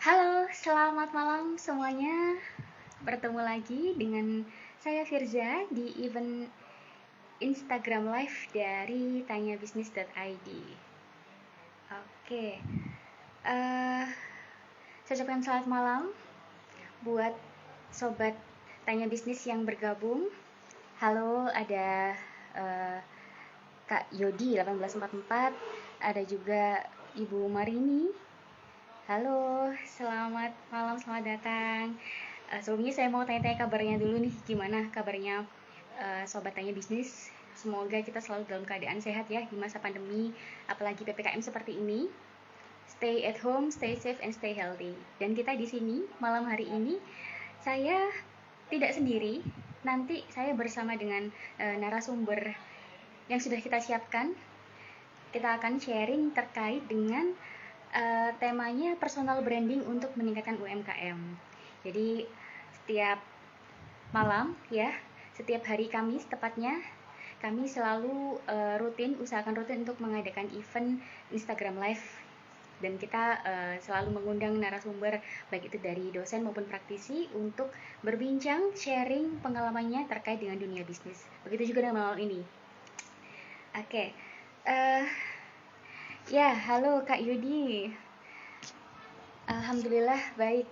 Halo, selamat malam semuanya. Bertemu lagi dengan saya Firza di event Instagram Live dari tanyabisnis.id. Oke, saya ucapkan selamat malam buat sobat Tanya Bisnis yang bergabung. Halo, ada Kak Yodi 1844, ada juga Ibu Marini. Halo, selamat malam, selamat datang. Sebelumnya saya mau tanya-tanya kabarnya dulu nih, gimana kabarnya Sobat Tanya Bisnis? Semoga kita selalu dalam keadaan sehat ya di masa pandemi, apalagi PPKM seperti ini. Stay at home, stay safe, and stay healthy. Dan kita di sini malam hari ini, saya tidak sendiri. Nanti saya bersama dengan narasumber yang sudah kita siapkan. Kita akan sharing terkait dengan temanya personal branding untuk meningkatkan UMKM. Jadi setiap malam ya, setiap hari Kamis tepatnya, kami selalu usahakan rutin untuk mengadakan event Instagram Live, dan kita selalu mengundang narasumber baik itu dari dosen maupun praktisi untuk berbincang, sharing pengalamannya terkait dengan dunia bisnis. Begitu juga dengan malam ini. Oke. Ya, halo Kak Yudi. Alhamdulillah baik.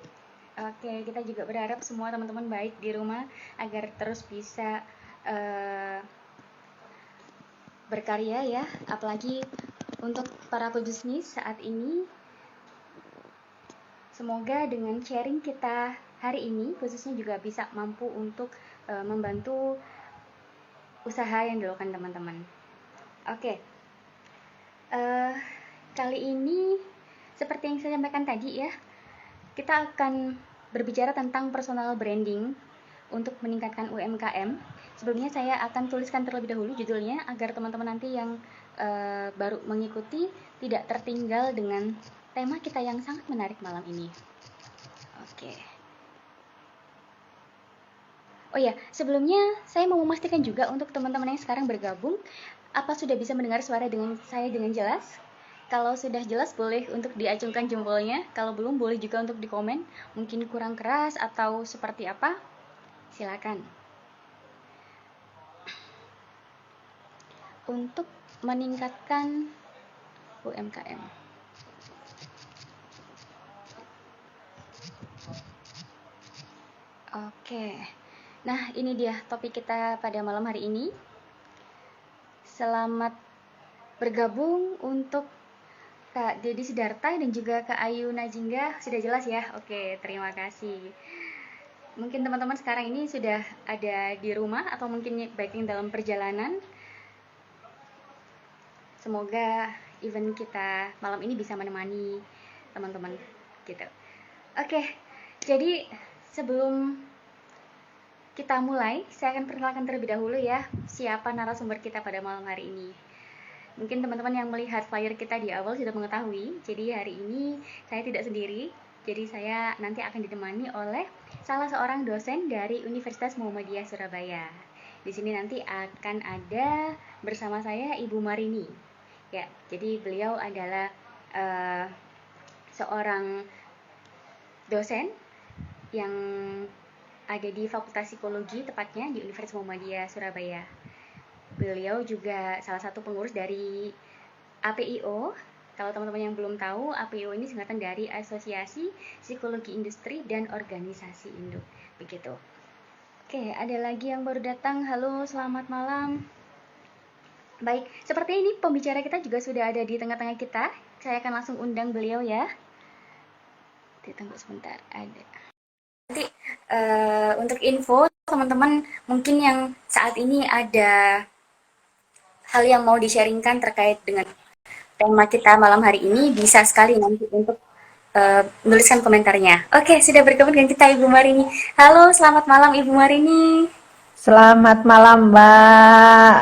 Oke, kita juga berharap semua teman-teman baik di rumah agar terus bisa berkarya ya. Apalagi untuk para pebisnis saat ini. Semoga dengan sharing kita hari ini khususnya juga bisa mampu untuk membantu usaha yang dilakukan teman-teman. Oke. Kali ini seperti yang saya sampaikan tadi ya, kita akan berbicara tentang personal branding untuk meningkatkan UMKM. Sebelumnya saya akan tuliskan terlebih dahulu judulnya agar teman-teman nanti yang baru mengikuti tidak tertinggal dengan tema kita yang sangat menarik malam ini. Oke. Oh ya, sebelumnya saya mau memastikan juga untuk teman-teman yang sekarang bergabung, apa sudah bisa mendengar suara saya dengan jelas? Kalau sudah jelas boleh untuk diacungkan jempolnya. Kalau belum boleh juga untuk dikomen. Mungkin kurang keras atau seperti apa? Silakan. Untuk meningkatkan UMKM. Oke. Nah, ini dia topik kita pada malam hari ini. Selamat bergabung untuk Kak Dedi Sidarta dan juga Kak Ayu Najingga. Sudah jelas ya? Oke, terima kasih. Mungkin teman-teman sekarang ini sudah ada di rumah atau mungkin baik yang dalam perjalanan. Semoga event kita malam ini bisa menemani teman-teman gitu. Oke, jadi sebelum kita mulai, saya akan perkenalkan terlebih dahulu ya siapa narasumber kita pada malam hari ini. Mungkin teman-teman yang melihat flyer kita di awal sudah mengetahui, jadi hari ini saya tidak sendiri. Jadi saya nanti akan ditemani oleh salah seorang dosen dari Universitas Muhammadiyah Surabaya. Di sini nanti akan ada bersama saya Ibu Marini. Ya, jadi beliau adalah seorang dosen yang ada di Fakultas Psikologi tepatnya di Universitas Muhammadiyah Surabaya. Beliau juga salah satu pengurus dari APIO. Kalau teman-teman yang belum tahu, APIO ini singkatan dari Asosiasi Psikologi Industri dan Organisasi Induk. Begitu. Oke, ada lagi yang baru datang. Halo, selamat malam. Baik, seperti ini pembicara kita juga sudah ada di tengah-tengah kita. Saya akan langsung undang beliau ya. Tunggu sebentar, ada. Nanti untuk info teman-teman mungkin yang saat ini ada hal yang mau di-sharingkan terkait dengan tema kita malam hari ini, bisa sekali nanti untuk menuliskan komentarnya. Oke, sudah bergabung dengan kita Ibu Marini. Halo, selamat malam Ibu Marini. Selamat malam Mbak.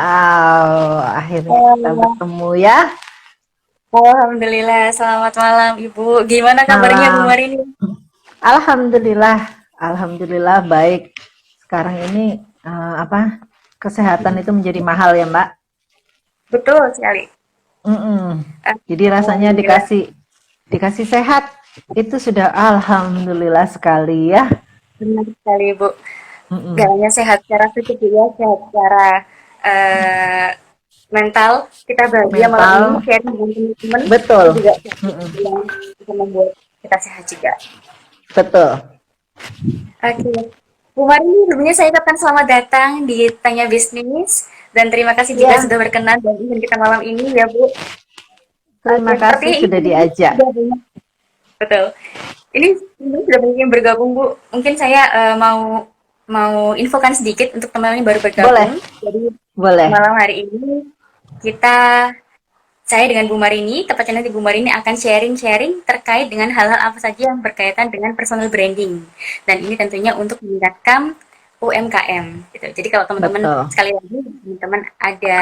Akhirnya kita bertemu ya. Alhamdulillah, selamat malam Ibu. Gimana kabarnya Bu Malam. Marini? Alhamdulillah baik. Sekarang ini kesehatan itu menjadi mahal ya Mbak. Betul sekali. Jadi rasanya dikasih sehat. Itu sudah alhamdulillah sekali ya. Benar sekali, Bu. Gak Mm-mm. hanya sehat secara fisik juga, sehat secara eh, mental. Kita bahagia malam ini Mental, sharing dengan teman-teman. Itu betul. juga sesuatu Mm-mm. yang bisa membuat kita sehat juga. Betul. Oke. Bu Mari, sebelumnya saya ucapkan selamat datang di Tanya Bisnis. Dan terima kasih juga Ya, sudah berkenan dan izin kita malam ini ya, Bu. Oke, terima kasih sepertinya ini sudah diajak. sudah banyak. Betul. Ini sudah banyak yang bergabung, Bu. Mungkin saya mau mau infokan sedikit untuk teman-teman yang baru Boleh, bergabung. Jadi boleh. malam hari ini kita saya dengan Bu Marini, tepatnya nanti Bu Marini akan sharing-sharing terkait dengan hal-hal apa saja yang berkaitan dengan personal branding. Dan ini tentunya untuk meningkatkan UMKM. Gitu. Jadi kalau teman-teman Betul. sekali lagi teman-teman ada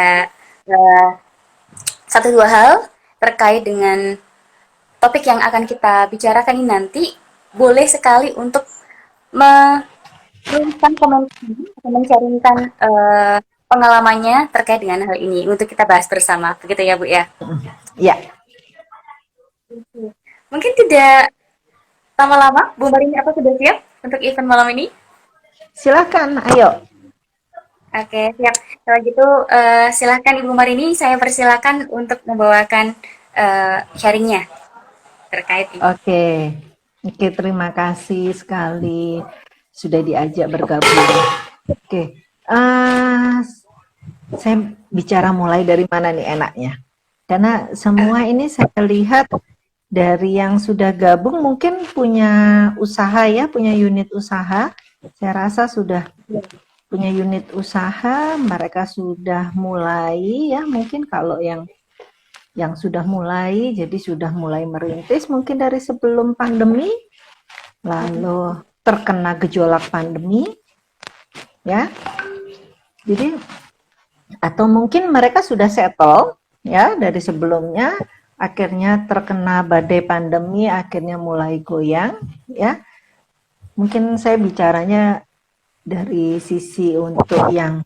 eh, satu dua hal terkait dengan topik yang akan kita bicarakan ini nanti, boleh sekali untuk menuliskan komentar atau mencaringkan pengalamannya terkait dengan hal ini untuk kita bahas bersama. Begitu ya, Bu ya. Ya, Mungkin tidak lama-lama, Bu Marini apa sudah siap untuk event malam ini? silakan. Ayo. Oke, siap. Kalau gitu, silahkan Ibu Marini, saya persilakan untuk membawakan sharingnya terkait ini. Oke. Oke, terima kasih sekali sudah diajak bergabung. Oke. eh saya bicara mulai dari mana nih enaknya? Karena semua ini saya lihat dari yang sudah gabung mungkin punya usaha ya, punya unit usaha. Saya rasa sudah punya unit usaha, mereka sudah mulai ya, mungkin kalau yang sudah mulai, jadi sudah mulai merintis mungkin dari sebelum pandemi, lalu terkena gejolak pandemi, ya. Jadi atau mungkin mereka sudah settle ya dari sebelumnya, akhirnya terkena badai pandemi, akhirnya mulai goyang, ya. Mungkin saya bicaranya dari sisi untuk yang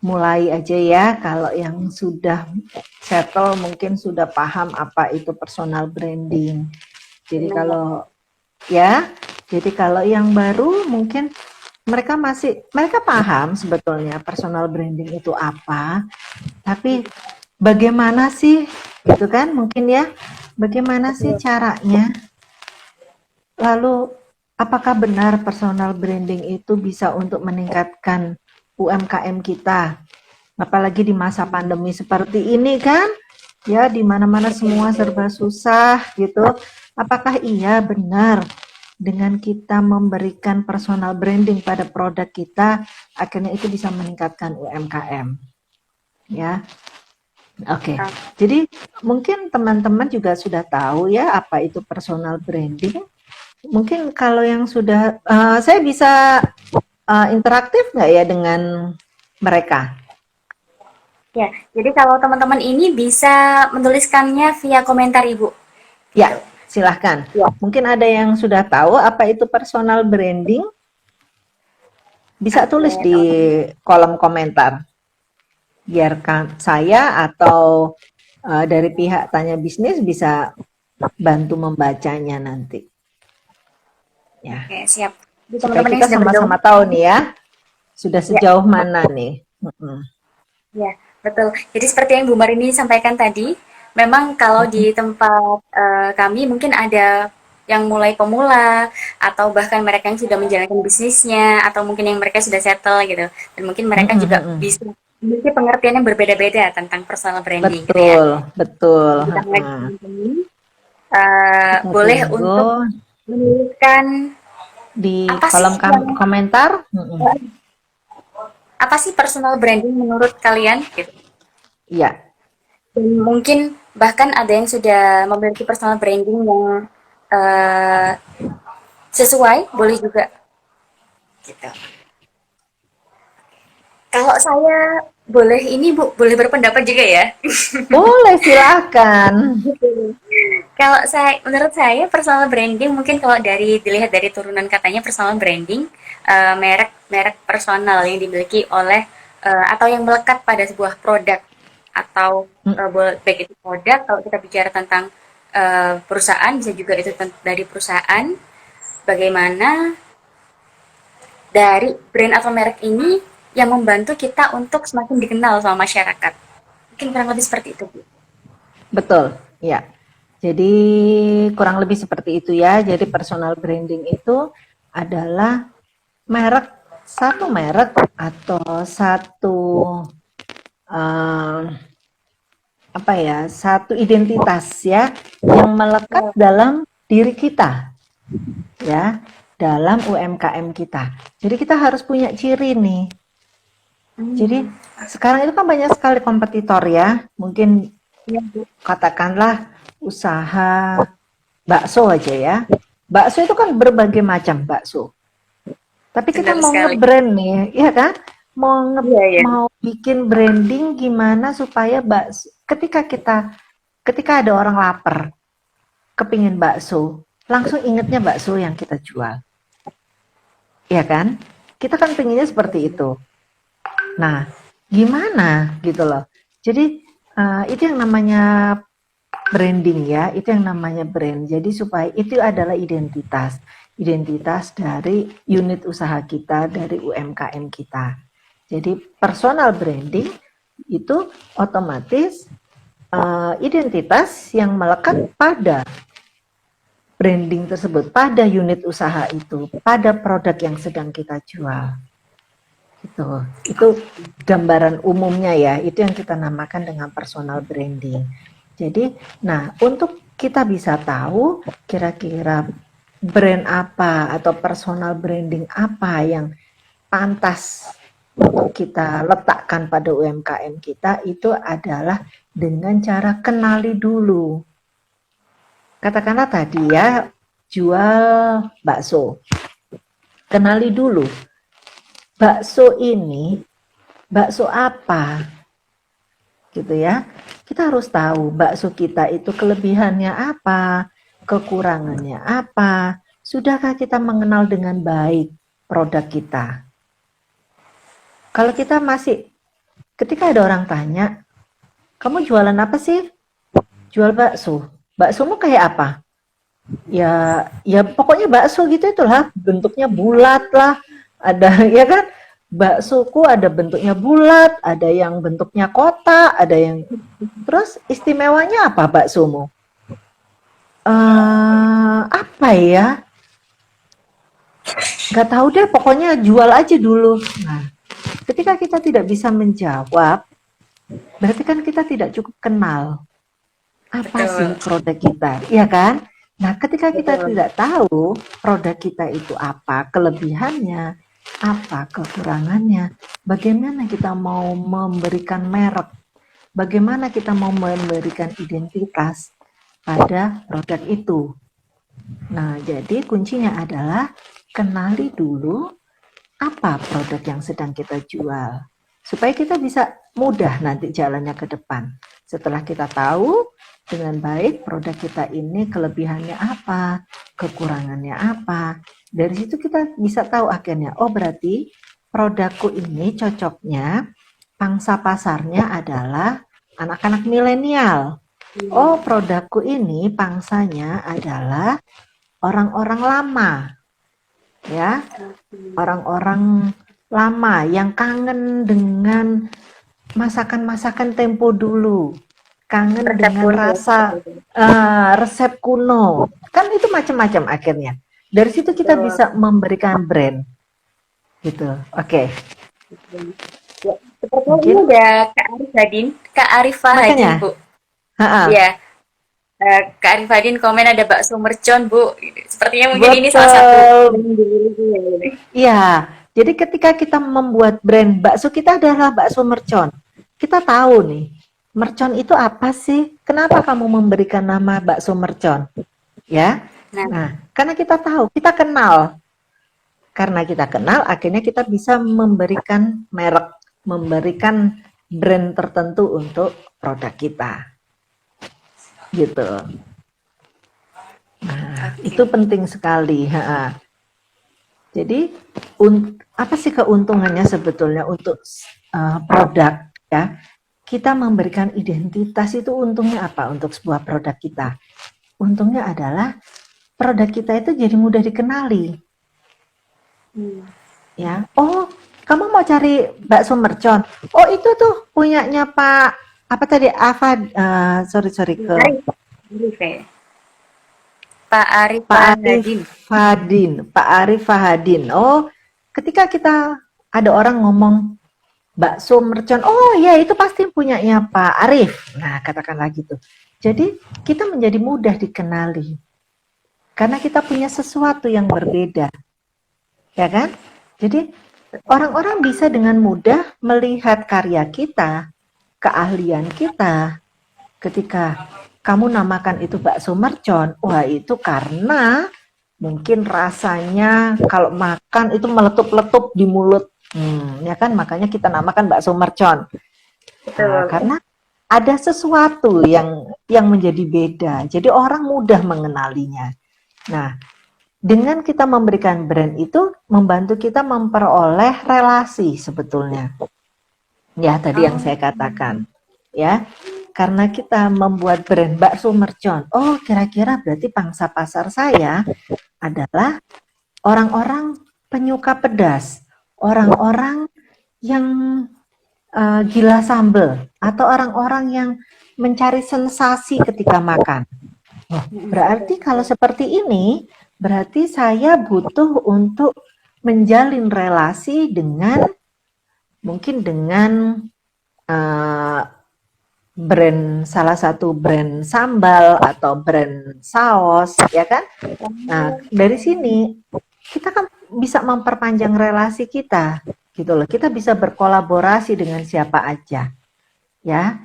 mulai aja ya. Kalau yang sudah settle mungkin sudah paham apa itu personal branding. Jadi Benar. kalau ya, jadi kalau yang baru mungkin mereka paham sebetulnya personal branding itu apa, tapi bagaimana sih gitu kan mungkin ya, bagaimana sih Betul. caranya, lalu apakah benar personal branding itu bisa untuk meningkatkan UMKM kita, apalagi di masa pandemi seperti ini kan, ya di mana-mana semua serba susah gitu. Apakah iya benar dengan kita memberikan personal branding pada produk kita, akhirnya itu bisa meningkatkan UMKM, ya. Oke, jadi mungkin teman-teman juga sudah tahu ya apa itu personal branding. Mungkin kalau yang sudah, saya bisa interaktif nggak ya dengan mereka? Ya, jadi kalau teman-teman ini bisa menuliskannya via komentar Ibu, gitu. Ya, silahkan. Ya, Mungkin ada yang sudah tahu apa itu personal branding, bisa oke. tulis di kolom komentar. Biarkan saya atau dari pihak Tanya Bisnis bisa bantu membacanya nanti. Ya, Oke, siap. Jadi supaya teman-teman yang kita sudah bergabung, sama-sama tahu nih ya, sudah ya, sejauh mana nih. ya, betul. Jadi seperti yang Bu Marini sampaikan tadi, memang kalau di tempat kami mungkin ada yang mulai pemula atau bahkan mereka yang sudah menjalankan bisnisnya atau mungkin yang mereka sudah settle gitu. Dan mungkin mereka juga bisa memiliki pengertian yang berbeda-beda tentang personal branding gitu ya. Betul, betul. Jadi teman-teman Kita boleh tunggu untuk menuliskan di apa sih kolom yang komentar. apa sih personal branding menurut kalian gitu. Ya, Dan mungkin bahkan ada yang sudah memiliki personal branding yang eh, sesuai, boleh juga gitu. Kalau saya boleh ini Bu, boleh berpendapat juga ya. boleh silakan. Kalau saya, menurut saya personal branding mungkin kalau dari dilihat dari turunan katanya personal branding merek personal yang dimiliki oleh atau yang melekat pada sebuah produk atau baik itu produk kalau kita bicara tentang perusahaan, bisa juga itu dari perusahaan, bagaimana dari brand atau merek ini yang membantu kita untuk semakin dikenal sama masyarakat. Mungkin kurang lebih seperti itu, Bu. Betul, ya. Jadi kurang lebih seperti itu ya. Jadi personal branding itu adalah satu merek atau satu eh, apa ya, satu identitas ya yang melekat dalam diri kita ya, dalam UMKM kita. Jadi kita harus punya ciri nih. Jadi sekarang itu kan banyak sekali kompetitor ya. Mungkin katakanlah usaha bakso aja ya. Bakso itu kan berbagai macam bakso. Tapi kita Benar mau sekali. nge-brand nih, ya kan? Iya, iya. Mau bikin branding gimana supaya bakso ketika ada orang lapar, kepingin bakso, langsung ingetnya bakso yang kita jual. Ya kan? Kita kan pengennya seperti itu. Nah, gimana gitu loh. Jadi itu yang namanya branding ya, itu yang namanya brand. Jadi supaya itu adalah identitas dari unit usaha kita, dari UMKM kita. Jadi personal branding itu otomatis identitas yang melekat pada branding tersebut, pada unit usaha itu, pada produk yang sedang kita jual. Itu gambaran umumnya ya, itu yang kita namakan dengan personal branding. Jadi, nah untuk kita bisa tahu kira-kira brand apa atau personal branding apa yang pantas untuk kita letakkan pada UMKM kita, itu adalah dengan cara kenali dulu. Katakanlah tadi ya, jual bakso. Kenali dulu, bakso ini bakso apa? Gitu ya. Kita harus tahu bakso kita itu kelebihannya apa, kekurangannya apa. Sudahkah kita mengenal dengan baik produk kita? Kalau kita ketika ada orang tanya, kamu jualan apa sih? Jual bakso. Baksomu kayak apa? Ya pokoknya bakso gitu itulah, bentuknya bulat lah. Ada ya kan? Baksoku ada bentuknya bulat, ada yang bentuknya kotak, ada yang terus istimewanya apa baksomu? Apa ya? Gak tahu deh, pokoknya jual aja dulu. Nah, ketika kita tidak bisa menjawab, berarti kan kita tidak cukup kenal apa sih Betul. produk kita, ya kan? Nah, ketika kita Betul. tidak tahu produk kita itu apa, kelebihannya, apa kekurangannya, bagaimana kita mau memberikan merek, bagaimana kita mau memberikan identitas pada produk itu. Nah, jadi kuncinya adalah kenali dulu apa produk yang sedang kita jual, supaya kita bisa mudah nanti jalannya ke depan. Setelah kita tahu dengan baik produk kita ini kelebihannya apa, kekurangannya apa, dari situ kita bisa tahu akhirnya, oh berarti produkku ini cocoknya pangsa pasarnya adalah anak-anak milenial. Oh produkku ini pangsanya adalah orang-orang lama, ya, orang-orang lama yang kangen dengan masakan-masakan tempo dulu, kangen Resep dengan kuno. rasa resep kuno, kan itu macam-macam akhirnya. Dari situ kita Betul. bisa memberikan brand, gitu. Oke, Ya, sepertinya ini mungkin udah Kak Arif Hadin, Kak Arifah Hadin, makanya, Bu. ha-ha, Iya, Kak Arif Hadin komen ada bakso mercon, Bu. Sepertinya mungkin ini salah satu betul, brand dirinya, ya. iya. Jadi ketika kita membuat brand bakso kita adalah bakso mercon, kita tahu nih, mercon itu apa sih? Kenapa kamu memberikan nama bakso mercon? Ya, Nah, nah, karena kita tahu, kita kenal. Karena kita kenal, akhirnya kita bisa memberikan merek, memberikan brand tertentu untuk produk kita. Gitu. Nah, itu oke. penting sekali. Ha. Jadi, apa sih keuntungannya sebetulnya untuk produk? Ya, kita memberikan identitas itu untungnya apa untuk sebuah produk kita? untungnya adalah produk kita itu jadi mudah dikenali. Ya, oh kamu mau cari bakso mercon? Oh itu tuh punyanya Pak apa tadi sorry ke Pak Arif Pak Arif Fahadin. Pak Arif Fahadin. Oh, ketika kita ada orang ngomong bakso mercon, oh ya itu pasti punyanya Pak Arif. Nah, katakanlah gitu. Jadi kita menjadi mudah dikenali karena kita punya sesuatu yang berbeda, ya kan? Jadi orang-orang bisa dengan mudah melihat karya kita, keahlian kita. Ketika kamu namakan itu bakso mercon, wah itu karena mungkin rasanya kalau makan itu meletup-letup di mulut, ya kan? Makanya kita namakan bakso mercon. Karena ada sesuatu yang menjadi beda. Jadi orang mudah mengenalinya. Nah, dengan kita memberikan brand itu membantu kita memperoleh relasi sebetulnya. Ya, tadi yang saya katakan. Ya, karena kita membuat brand bakso mercon. Oh, kira-kira berarti pangsa pasar saya adalah orang-orang penyuka pedas, orang-orang yang gila sambal, atau orang-orang yang mencari sensasi ketika makan. Oh, berarti kalau seperti ini, berarti saya butuh untuk menjalin relasi dengan mungkin dengan brand salah satu brand sambal atau brand saus, ya kan? Nah, dari sini kita kan bisa memperpanjang relasi kita, gitu loh. Kita bisa berkolaborasi dengan siapa aja, ya.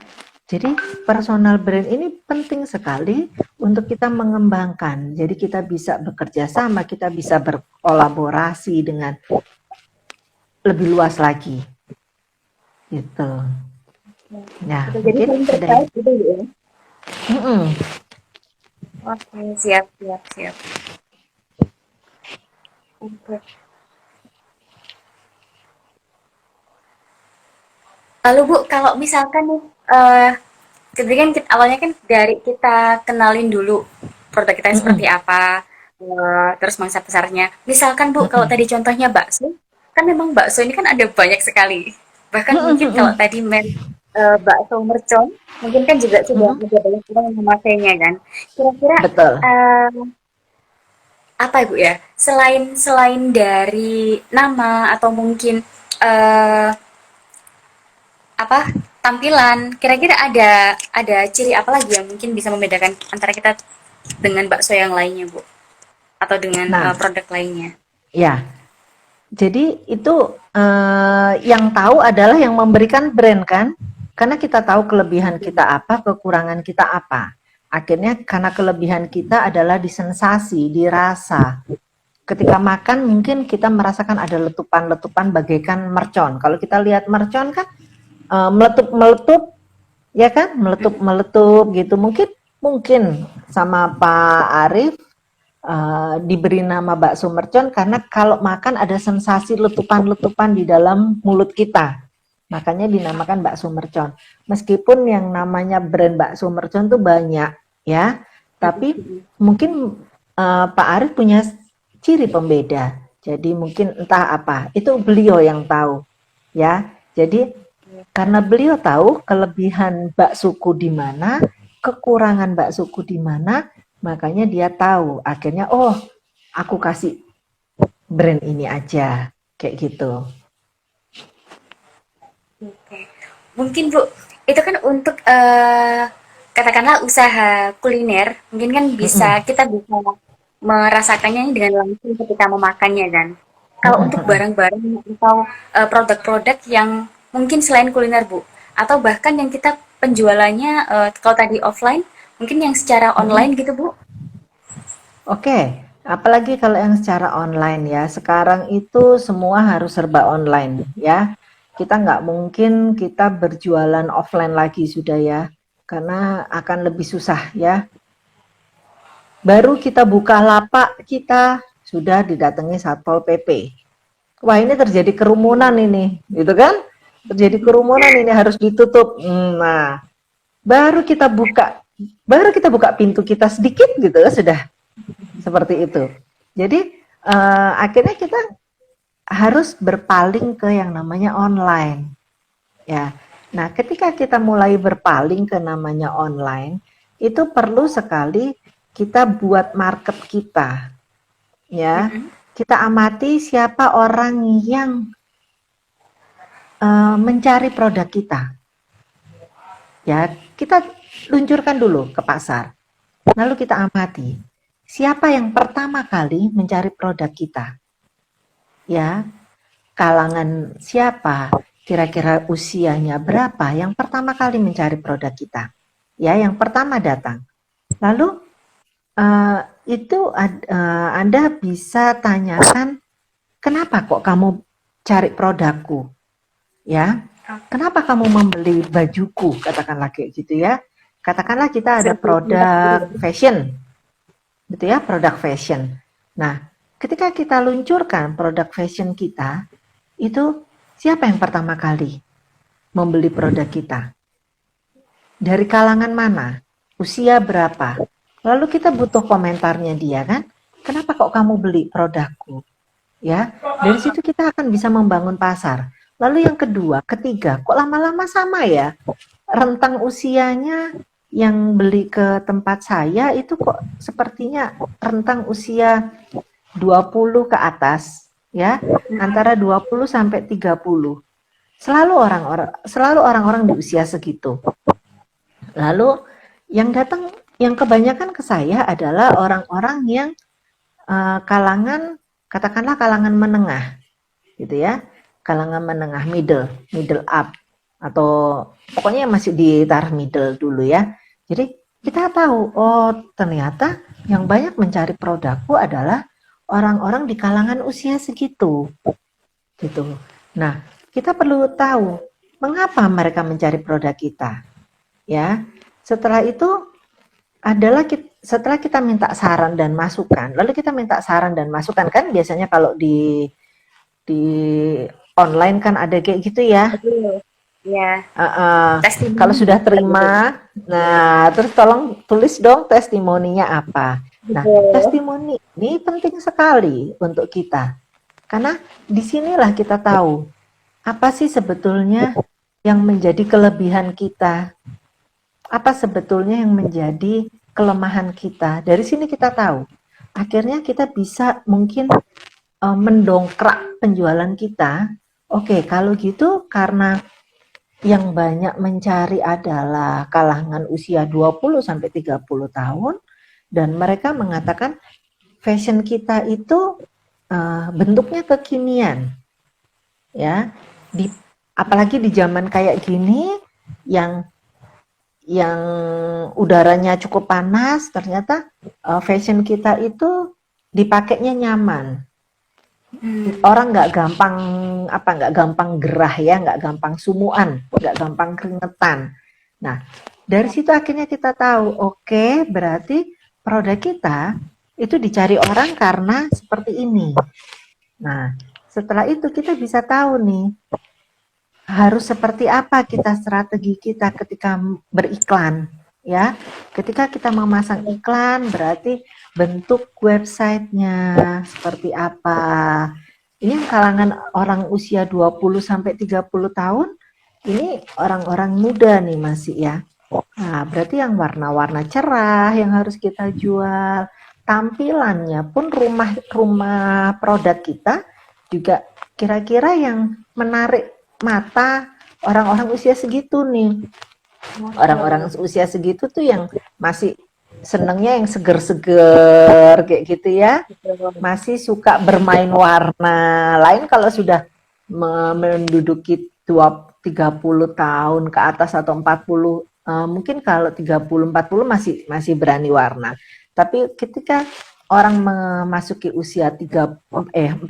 Jadi personal brand ini penting sekali untuk kita mengembangkan. Jadi kita bisa bekerja sama, kita bisa berkolaborasi dengan lebih luas lagi, gitu. Nah, mungkin sudah. Gitu ya. Oke, siap. Oke. Lalu Bu, kalau misalkan nih, jadi kan awalnya kan dari kita kenalin dulu produk kita seperti apa, terus mangsa pasarnya. Misalkan Bu, kalau tadi contohnya bakso, kan memang bakso ini kan ada banyak sekali. Bahkan mungkin kalau tadi bakso mercon, mungkin kan juga sudah ada banyak orang yang memakainya kan. Kira-kira Betul. apa Ibu ya? Selain dari nama atau mungkin apa tampilan, kira-kira ada ciri apa lagi yang mungkin bisa membedakan antara kita dengan bakso yang lainnya, Bu? Atau dengan produk lainnya? Ya, jadi itu yang tahu adalah yang memberikan brand kan, karena kita tahu kelebihan kita apa, kekurangan kita apa. Akhirnya karena kelebihan kita adalah di sensasi, di rasa. Ketika makan mungkin kita merasakan ada letupan-letupan bagaikan mercon. Kalau kita lihat mercon kan meletup-meletup, ya kan, meletup-meletup gitu. Mungkin sama Pak Arif diberi nama bakso mercon karena kalau makan ada sensasi letupan-letupan di dalam mulut kita. Makanya dinamakan bakso mercon. Meskipun yang namanya brand bakso mercon tuh banyak, ya. Tapi mungkin Pak Arif punya ciri pembeda. Jadi mungkin entah apa, itu beliau yang tahu, ya. Jadi karena beliau tahu kelebihan baksoku di mana, kekurangan baksoku di mana, makanya dia tahu. Akhirnya, oh, aku kasih brand ini aja, kayak gitu. Oke. Mungkin Bu, itu kan untuk katakanlah usaha kuliner, mungkin kan kita bisa merasakannya dengan langsung ketika memakannya kan. Kalau untuk barang-barang atau produk-produk yang mungkin selain kuliner Bu, atau bahkan yang kita penjualannya kalau tadi offline, mungkin yang secara online gitu Bu. Oke, apalagi kalau yang secara online ya. Sekarang itu semua harus serba online ya. Kita nggak mungkin kita berjualan offline lagi sudah ya, karena akan lebih susah ya. Baru kita buka lapak kita sudah didatangi Satpol PP. Wah ini terjadi kerumunan ini, gitu kan? Terjadi kerumunan ini harus ditutup. Nah, baru kita buka baru kita buka pintu kita sedikit gitu sudah seperti itu. Jadi akhirnya kita harus berpaling ke yang namanya online. Ya. Nah, ketika kita mulai berpaling ke namanya online, itu perlu sekali kita buat market kita. Ya. Kita amati siapa orang yang mencari produk kita. Ya, kita luncurkan dulu ke pasar. Lalu kita amati siapa yang pertama kali mencari produk kita. Ya, kalangan siapa, kira-kira usianya berapa yang pertama kali mencari produk kita. Ya, yang pertama datang. Lalu itu Anda bisa tanyakan, kenapa kok kamu cari produkku? Ya, kenapa kamu membeli bajuku? Katakanlah kayak gitu ya. Katakanlah kita ada produk fashion, gitu ya, produk fashion. Nah, ketika kita luncurkan produk fashion kita, itu siapa yang pertama kali membeli produk kita? Dari kalangan mana? Usia berapa? Lalu kita butuh komentarnya dia kan, kenapa kok kamu beli produkku? Ya, dari situ kita akan bisa membangun pasar. Lalu yang kedua, ketiga, kok lama-lama sama ya? Rentang usianya yang beli ke tempat saya itu kok sepertinya rentang usia 20 ke atas, ya, antara 20 sampai 30. Selalu orang-orang di usia segitu. Lalu yang datang, yang kebanyakan ke saya adalah orang-orang yang katakanlah kalangan menengah, gitu ya, kalangan menengah, middle up, atau pokoknya masih di taraf middle dulu ya. Jadi kita tahu, oh ternyata yang banyak mencari produkku adalah orang-orang di kalangan usia segitu, gitu. Nah, kita perlu tahu mengapa mereka mencari produk kita, ya. Setelah itu adalah setelah kita minta saran dan masukan, lalu kita minta saran dan masukan kan biasanya kalau di online kan ada kayak gitu ya. Ya. Kalau sudah terima, nah terus tolong tulis dong testimoninya apa. Nah, testimoni ini penting sekali untuk kita. Karena disinilah kita tahu apa sih sebetulnya yang menjadi kelebihan kita. Apa sebetulnya yang menjadi kelemahan kita. Dari sini kita tahu. Akhirnya kita bisa mungkin mendongkrak penjualan kita. Oke, kalau gitu karena yang banyak mencari adalah kalangan usia 20 sampai 30 tahun dan mereka mengatakan fashion kita itu bentuknya kekinian. Ya. Apalagi di zaman kayak gini yang udaranya cukup panas, ternyata fashion kita itu dipakainya nyaman. Orang nggak gampang gerah ya, nggak gampang sumuan, nggak gampang keringetan. Nah, dari situ akhirnya kita tahu, oke, berarti produk kita itu dicari orang karena seperti ini. Nah, setelah itu kita bisa tahu nih, harus seperti apa kita strategi kita ketika beriklan, ya. Ketika kita memasang iklan, berarti bentuk websitenya seperti apa. Ini yang kalangan orang usia 20 sampai 30 tahun, ini orang-orang muda nih masih ya. Nah, berarti yang warna-warna cerah yang harus kita jual. Tampilannya pun rumah produk kita juga kira-kira yang menarik mata orang-orang usia segitu nih. Orang-orang usia segitu tuh yang masih senengnya yang seger-seger kayak gitu ya, masih suka bermain warna. Lain kalau sudah menduduki 30 tahun ke atas atau 40, mungkin kalau 30-40 masih berani warna. Tapi ketika orang memasuki usia 40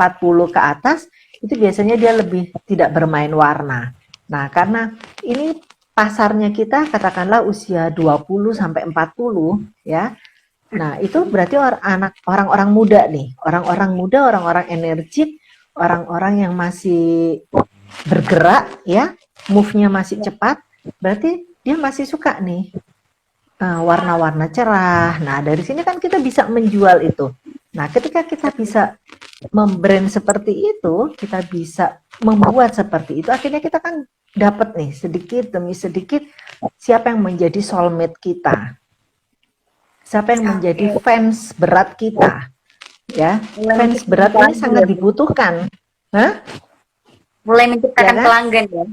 ke atas, itu biasanya dia lebih tidak bermain warna. Nah, karena ini pasarnya kita katakanlah usia 20 sampai 40 ya. Nah, itu berarti orang-orang muda nih, orang-orang muda, orang-orang energik, orang-orang yang masih bergerak ya, move-nya masih cepat, berarti dia masih suka nih warna-warna cerah. Nah, dari sini kan kita bisa menjual itu. Nah, ketika kita bisa membrand seperti itu, kita bisa membuat seperti itu, akhirnya kita kan dapat nih sedikit demi sedikit siapa yang menjadi soulmate kita, siapa yang menjadi Oke. fans berat kita, ya. Mulai Fans menciptakan berat ini pelanggan sangat ya, Bu. dibutuhkan, hah? Mulai Ya menciptakan kan? pelanggan ya.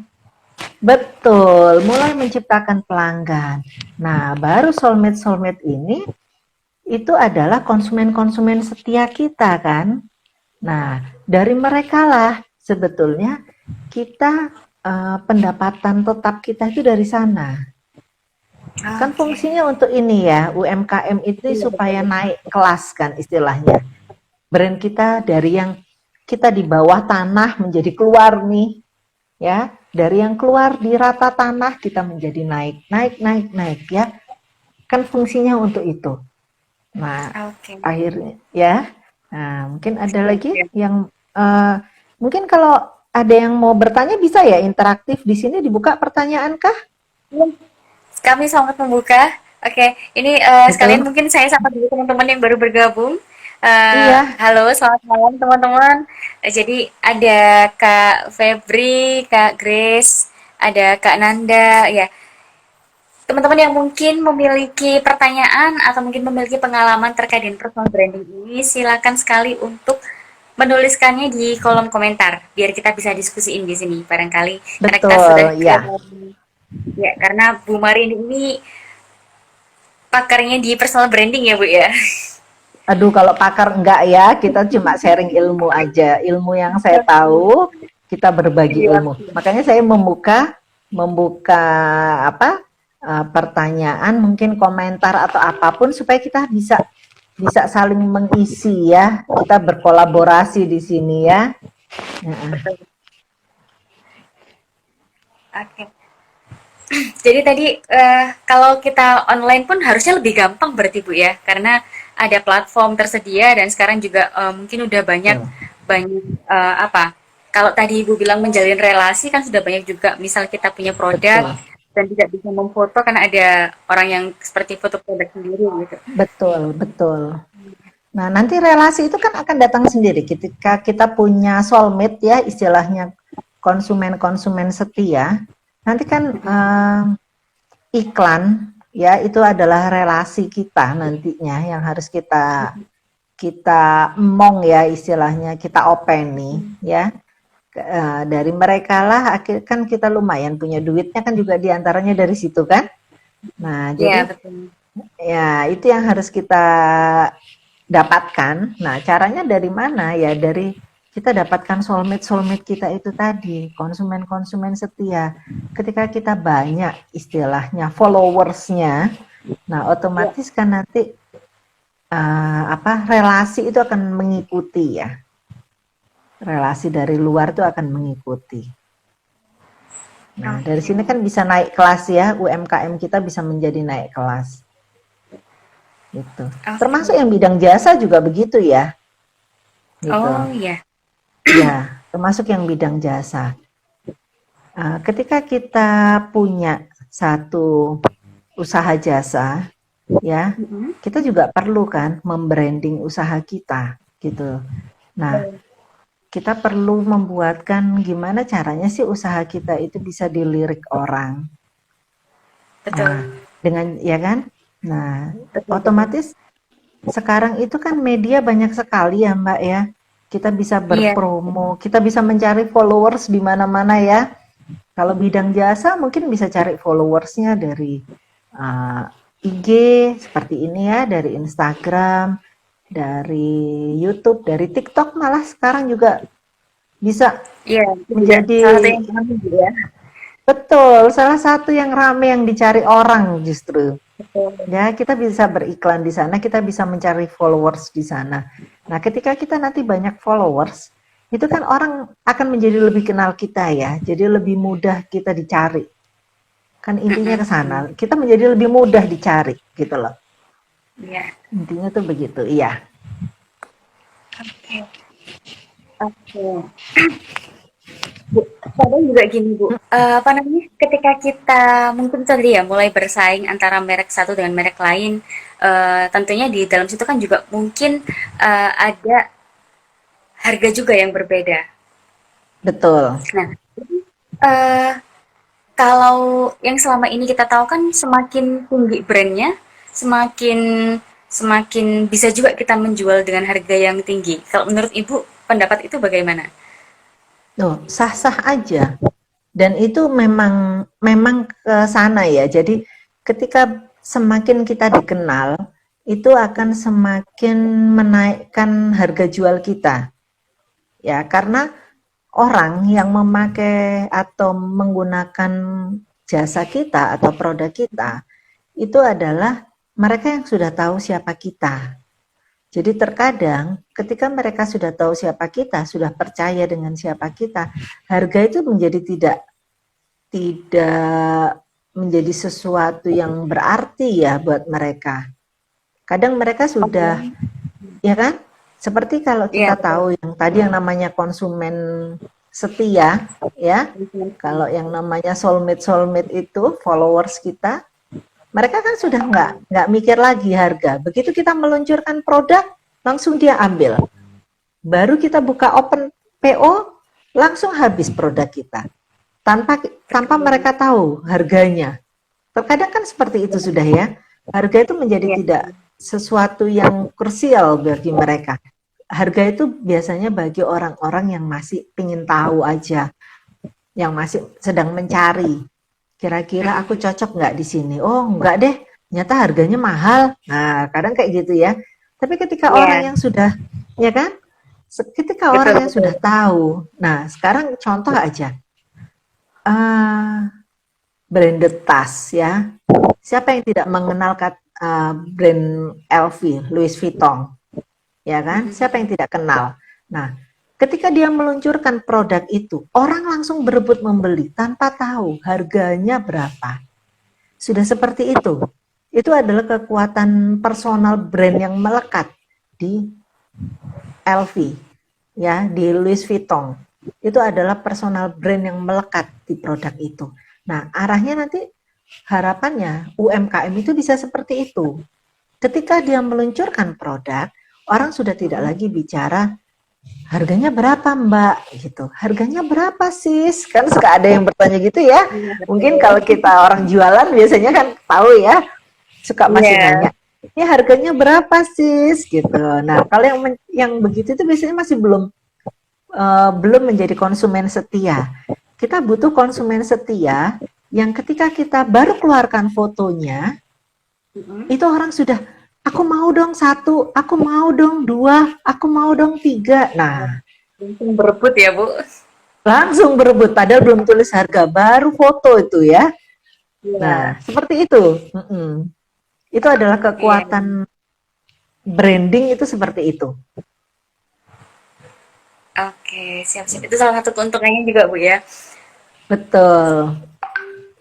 Betul, mulai menciptakan pelanggan. Nah, baru soulmate-soulmate ini itu adalah konsumen-konsumen setia kita kan. Nah, dari mereka lah sebetulnya kita pendapatan tetap kita itu dari sana. Kan Oke. fungsinya untuk ini ya, UMKM itu Iya, betul, supaya betul. naik kelas kan istilahnya. Brand kita dari yang kita di bawah tanah menjadi keluar nih, ya. Dari yang keluar di rata tanah kita menjadi naik, naik, naik, naik ya. Kan fungsinya untuk itu. Nah, Oke. akhirnya ya. Nah, mungkin ada Siap, lagi siap. yang mungkin kalau ada yang mau bertanya bisa ya interaktif di sini dibuka pertanyaan kah? Iya, kami sangat membuka. Oke, ini sekalian Gitu. mungkin saya sapa dulu teman-teman yang baru bergabung. Iya, Halo, selamat malam teman-teman. Jadi ada Kak Febri, Kak Grace, ada Kak Nanda. Ya, teman-teman yang mungkin memiliki pertanyaan atau mungkin memiliki pengalaman terkait dengan personal branding ini, silakan sekali untuk menuliskannya di kolom komentar biar kita bisa diskusiin di sini barangkali karena kita sudah betul. Ya. ya karena Bu Marini ini pakarnya di personal branding ya Bu ya. Aduh, kalau pakar enggak ya, kita cuma sharing ilmu aja. Ilmu yang saya tahu, kita berbagi Iya. ilmu. Makanya saya membuka membuka apa? Pertanyaan, mungkin komentar atau apapun supaya kita bisa bisa saling mengisi ya. Kita berkolaborasi di sini ya. Nah, Oke. Jadi tadi kalau kita online pun harusnya lebih gampang berarti Bu ya, karena ada platform tersedia dan sekarang juga mungkin udah banyak betul. banyak apa? Kalau tadi Ibu bilang menjalin relasi kan sudah banyak juga. Misal kita punya produk Betul. dan tidak bisa memfoto karena ada orang yang seperti foto produk sendiri gitu. Betul, betul. Nah, nanti relasi itu kan akan datang sendiri ketika kita punya soulmate ya, istilahnya konsumen-konsumen setia. Nanti kan iklan ya itu adalah relasi kita nantinya yang harus kita kita emong ya istilahnya kita open nih ya. Dari mereka lah akhir kan kita lumayan punya duitnya kan juga diantaranya dari situ kan. Nah, Iya jadi betul. ya itu yang harus kita dapatkan. Nah, caranya dari mana? Ya dari kita dapatkan soulmate-soulmate kita itu tadi, konsumen-konsumen setia. Ketika kita banyak istilahnya followersnya, nah Ya. otomatis kan nanti apa relasi itu akan mengikuti ya. Relasi dari luar itu akan mengikuti. Nah, dari Oke. sini kan bisa naik kelas ya, UMKM kita bisa menjadi naik kelas. Gitu. Termasuk Oke. yang bidang jasa juga begitu ya. Gitu. Oh iya. Ya, termasuk yang bidang jasa. Ketika kita punya satu usaha jasa, ya, Mm-mm. kita juga perlu kan membranding usaha kita, gitu. Nah, kita perlu membuatkan gimana caranya sih usaha kita itu bisa dilirik orang. Betul. Nah, dengan ya kan? Nah, Betul betul. otomatis sekarang itu kan media banyak sekali ya, Mbak ya. Kita bisa Iya. berpromo, kita bisa mencari followers di mana-mana ya. Kalau bidang jasa mungkin bisa cari followersnya dari IG seperti ini ya, dari Instagram, dari YouTube, dari TikTok malah sekarang juga bisa Iya, itu juga salah satu menjadi yang kami juga ya. betul salah satu yang rame yang dicari orang justru. Betul. Ya, kita bisa beriklan di sana, kita bisa mencari followers di sana. Nah, ketika kita nanti banyak followers, itu kan orang akan menjadi lebih kenal kita ya, jadi lebih mudah kita dicari. Kan intinya Mm-mm, ke sana, mm-mm. kita menjadi lebih mudah dicari gitu loh. Iya. Intinya tuh begitu, iya. Oke. Oke. kadang juga gini Bu, apa namanya, ketika kita mungkin tadi ya mulai bersaing antara merek satu dengan merek lain, tentunya di dalam situ kan juga mungkin ada harga juga yang berbeda. Betul. Nah, eh, kalau yang selama ini kita tahu kan semakin tinggi brandnya, semakin semakin bisa juga kita menjual dengan harga yang tinggi. Kalau menurut Ibu, pendapat itu bagaimana? Tuh, sah-sah aja. Dan itu memang memang ke sana ya. Jadi ketika semakin kita dikenal, itu akan semakin menaikkan harga jual kita. Ya, karena orang yang memakai atau menggunakan jasa kita atau produk kita itu adalah mereka yang sudah tahu siapa kita. Jadi terkadang ketika mereka sudah tahu siapa kita, sudah percaya dengan siapa kita, harga itu menjadi tidak tidak menjadi sesuatu yang berarti ya buat mereka. Kadang mereka sudah, ya kan? Seperti kalau Iya, kita betul. tahu yang tadi yang namanya konsumen setia, ya. Kalau yang namanya soulmate itu followers kita, mereka kan sudah nggak mikir lagi harga. Begitu kita meluncurkan produk, langsung dia ambil. Baru kita buka open PO, langsung habis produk kita. Tanpa tanpa mereka tahu harganya. Terkadang kan seperti itu sudah ya. Harga itu menjadi Iya. tidak sesuatu yang krusial bagi mereka. Harga itu biasanya bagi orang-orang yang masih ingin tahu aja, yang masih sedang mencari. Kira-kira aku cocok nggak di sini? Oh, nggak deh. Ternyata harganya mahal. Nah, kadang kayak gitu ya. Tapi ketika orang Iya, yang sudah, ya kan? Ketika betul orang yang betul. sudah tahu. Nah, sekarang contoh aja. Ah, branded tas ya. Siapa yang tidak mengenal brand LV, Louis Vuitton, ya kan? Siapa yang tidak kenal? Nah, ketika dia meluncurkan produk itu, orang langsung berebut membeli tanpa tahu harganya berapa. Sudah seperti itu. Itu adalah kekuatan personal brand yang melekat di LV, ya, di Louis Vuitton. Itu adalah personal brand yang melekat di produk itu. Nah, arahnya nanti harapannya UMKM itu bisa seperti itu. Ketika dia meluncurkan produk, orang sudah tidak lagi bicara harganya berapa Mbak gitu. Harganya berapa sis? Kan suka ada yang bertanya gitu ya. Iya, Mungkin betul. kalau kita orang jualan biasanya kan tahu ya, suka masih Iya. nanya. Ini harganya berapa sis gitu. Nah, kalau yang begitu itu biasanya masih belum menjadi konsumen setia. Kita butuh konsumen setia yang ketika kita baru keluarkan fotonya, Mm-mm. itu orang sudah, aku mau dong satu, aku mau dong dua, aku mau dong tiga. Nah, Langsung berebut ya, Bu. langsung berebut, padahal belum tulis harga, baru foto itu ya. Iya. Nah, seperti itu. Mm-mm. Itu adalah Iya. kekuatan branding itu seperti itu. Oke, siap-siap. Itu salah satu keuntungannya juga, Bu ya. Betul.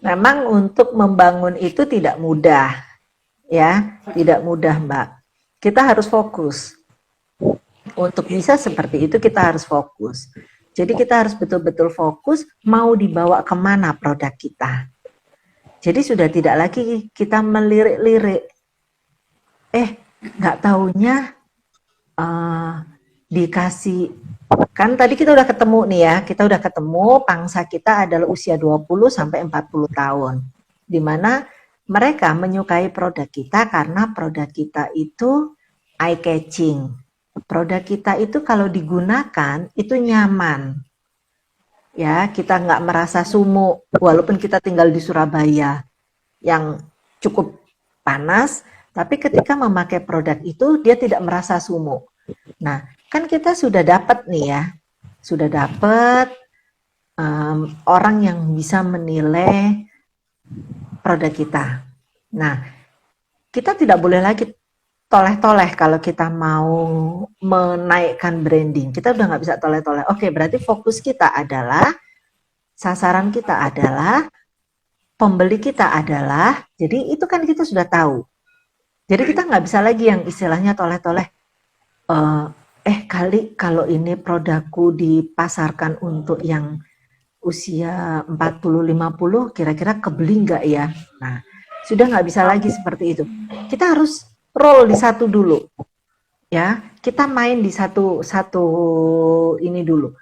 Memang untuk membangun itu tidak mudah, ya, tidak mudah, Mbak. Kita harus fokus. Untuk bisa seperti itu kita harus fokus. Jadi kita harus betul-betul fokus mau dibawa kemana produk kita. Jadi sudah tidak lagi kita melirik-lirik. Nggak taunya uh, dikasih, kan tadi kita udah ketemu nih ya, kita udah ketemu pangsa kita adalah usia 20 sampai 40 tahun. Di mana mereka menyukai produk kita karena produk kita itu eye catching. Produk kita itu kalau digunakan itu nyaman. Ya, kita nggak merasa sumuk walaupun kita tinggal di Surabaya yang cukup panas, tapi ketika memakai produk itu dia tidak merasa sumuk. Nah, kan kita sudah dapat nih ya, sudah dapat orang yang bisa menilai produk kita. Nah, kita tidak boleh lagi toleh-toleh kalau kita mau menaikkan branding. Kita udah nggak bisa toleh-toleh. Oke, berarti fokus kita adalah, sasaran kita adalah, pembeli kita adalah, jadi itu kan kita sudah tahu. Jadi kita nggak bisa lagi yang istilahnya toleh-toleh, kali kalau ini produkku dipasarkan untuk yang usia 40-50 kira-kira kebeli nggak ya? Nah, sudah nggak bisa lagi seperti itu. Kita harus roll di satu dulu, ya. Kita main di satu satu ini dulu.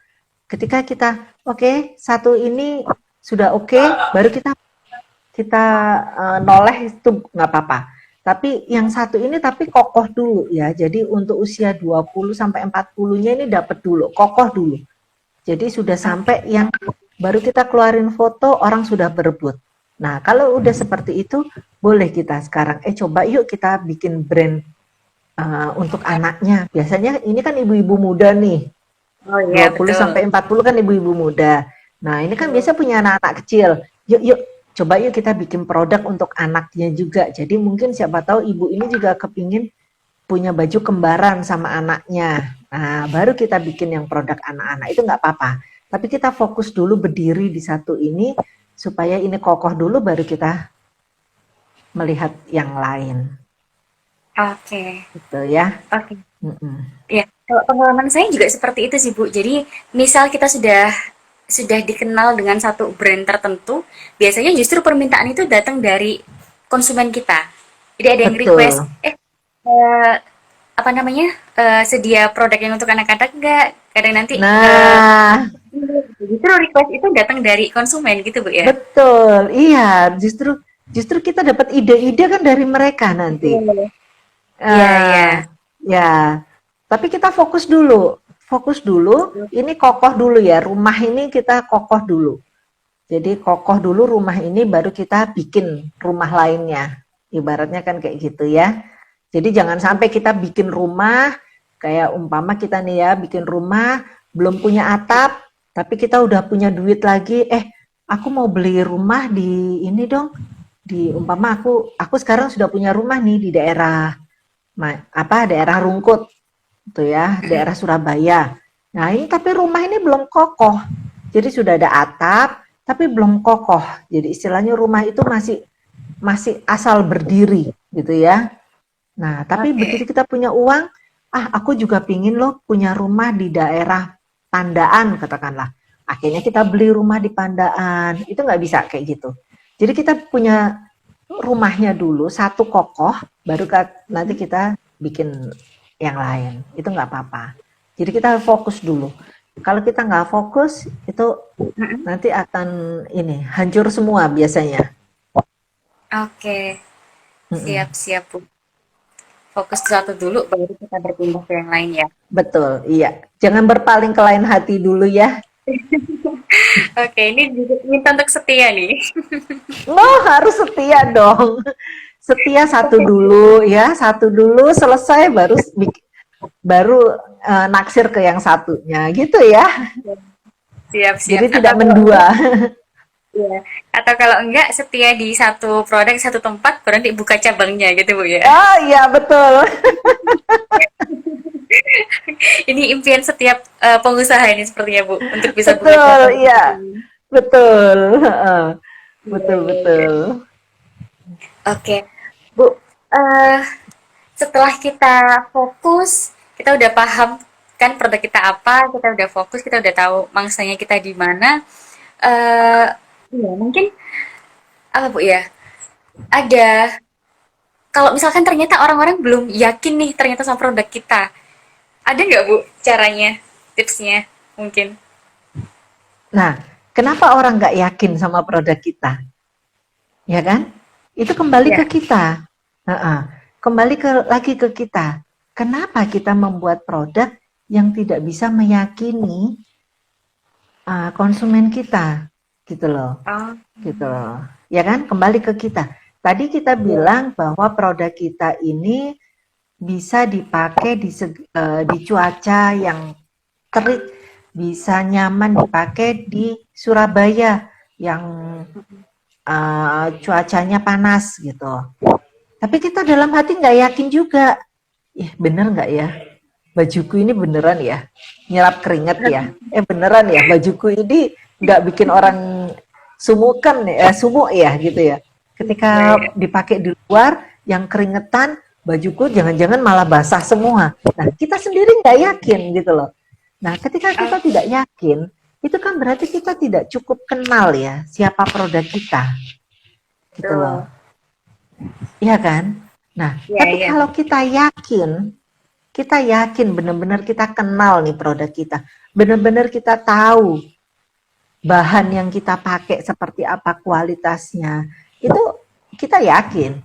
Ketika kita oke, satu ini sudah oke, baru kita kita noleh itu nggak apa-apa. Tapi yang satu ini tapi kokoh dulu ya. Jadi untuk usia 20 sampai 40-nya ini dapat dulu, kokoh dulu. Jadi sudah sampai yang baru kita keluarin foto orang sudah berebut. Nah, kalau udah seperti itu boleh kita sekarang coba yuk kita bikin brand untuk anaknya. Biasanya ini kan ibu-ibu muda nih. Oh iya, 20 betul. sampai 40 kan ibu-ibu muda. Nah, ini kan biasa punya anak-anak kecil. Yuk coba yuk kita bikin produk untuk anaknya juga. Jadi mungkin siapa tahu ibu ini juga kepingin punya baju kembaran sama anaknya. Nah, baru kita bikin yang produk anak-anak. Itu nggak apa-apa. Tapi kita fokus dulu berdiri di satu ini, supaya ini kokoh dulu, baru kita melihat yang lain. Oke. Gitu ya. Oke. Mm-mm. Ya, kalau pengalaman saya juga seperti itu sih, Bu. Jadi, misal kita sudah dikenal dengan satu brand tertentu, biasanya justru permintaan itu datang dari konsumen kita. Jadi ada yang request, Betul. eh, apa namanya, sedia produk yang untuk anak-anak nggak? Kadang nanti Nah, justru request itu datang dari konsumen gitu, Bu ya. betul. Iya, justru justru kita dapat ide-ide kan dari mereka nanti. Betul. Iya, iya. Eh, ya, tapi kita fokus dulu. Ini kokoh dulu ya, rumah ini kita kokoh dulu. Jadi kokoh dulu rumah ini, baru kita bikin rumah lainnya. Ibaratnya kan kayak gitu ya. Jadi jangan sampai kita bikin rumah, kayak umpama kita nih ya, bikin rumah, belum punya atap, tapi kita udah punya duit lagi, aku mau beli rumah di ini dong, di umpama aku sekarang sudah punya rumah nih di daerah daerah Rungkut, itu ya, daerah Surabaya. Nah ini tapi rumah ini belum kokoh, jadi sudah ada atap, tapi belum kokoh. Jadi istilahnya rumah itu masih masih asal berdiri, gitu ya. Nah, tapi begitu Oke. kita punya uang, aku juga pingin loh punya rumah di daerah Pandaan, katakanlah. Akhirnya kita beli rumah di Pandaan. Itu nggak bisa kayak gitu. Jadi kita punya rumahnya dulu, satu kokoh, baru nanti kita bikin yang lain. Itu nggak apa-apa. Jadi kita fokus dulu. Kalau kita nggak fokus, itu Mm-mm. nanti akan ini hancur semua biasanya. Oke. Mm-mm. Siap-siap, Bu. Fokus satu dulu, baru kita berpindah ke yang lain ya. Betul, iya. Jangan berpaling ke lain hati dulu ya. Oke, ini minta untuk setia nih. Oh, harus setia dong. Setia satu dulu ya, satu dulu selesai baru naksir ke yang satunya gitu ya. Siap-siap. Jadi Atau tidak kalau enggak, mendua. ya. Atau kalau enggak setia di satu produk, satu tempat, baru nanti buka cabangnya gitu, Bu ya. Oh iya betul. Ini impian setiap pengusaha ini sepertinya, Bu, untuk bisa buka Betul, cabang. iya. Betul. Iya, Betul iya, iya. betul. Oke, Bu. eh Setelah kita fokus, kita udah paham kan produk kita apa, kita udah fokus, kita udah tahu mangsanya kita di mana. Eh, iya, mungkin apa Bu ya? Ada kalau misalkan ternyata orang-orang belum yakin nih ternyata sama produk kita, ada nggak Bu caranya, tipsnya mungkin? Nah, kenapa orang nggak yakin sama produk kita? Ya kan? Itu kembali ke Ya. kita. Heeh. Kembali lagi ke kita. Kenapa kita membuat produk yang tidak bisa meyakini konsumen kita, gitu loh, Oh, gitu loh. Ya kan? Kembali ke kita. Tadi kita iya. bilang bahwa produk kita ini bisa dipakai di cuaca yang terik, bisa nyaman dipakai di Surabaya yang cuacanya panas gitu. Tapi kita dalam hati nggak yakin juga. Bener nggak ya? Bajuku ini beneran ya? Nyerap keringat ya? Beneran ya? Bajuku ini nggak bikin orang sumukan ya? Sumuk ya gitu ya? Iya, Ketika iya. dipakai di luar, yang keringetan, bajuku jangan-jangan malah basah semua. Nah, kita sendiri nggak yakin gitu loh. Nah, ketika kita Oke. tidak yakin, itu kan berarti kita tidak cukup kenal ya siapa produk kita, gitu loh. Betul. Iya kan? Nah, Iya, tapi iya. kalau kita yakin benar-benar kita kenal nih produk kita, benar-benar kita tahu bahan yang kita pakai seperti apa kualitasnya, itu kita yakin.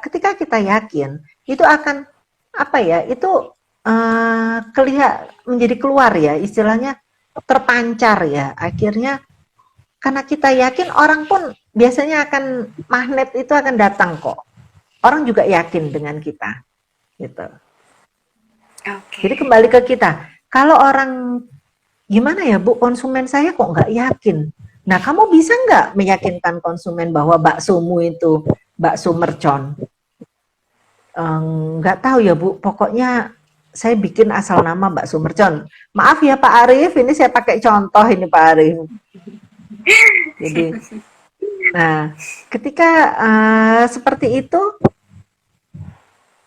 Ketika kita yakin, itu akan apa ya? Itu menjadi keluar ya, istilahnya terpancar ya. Akhirnya karena kita yakin orang pun biasanya akan magnet itu akan datang kok. Orang juga yakin dengan kita, gitu. Jadi Oke. kembali ke kita. Kalau orang gimana ya Bu, konsumen saya kok nggak yakin. Nah, kamu bisa nggak meyakinkan konsumen bahwa baksomu itu bakso mercon? Nggak tahu ya Bu, pokoknya saya bikin asal nama bakso mercon. Maaf ya Pak Arif, ini saya pakai contoh ini Pak Arif. Jadi, nah ketika seperti itu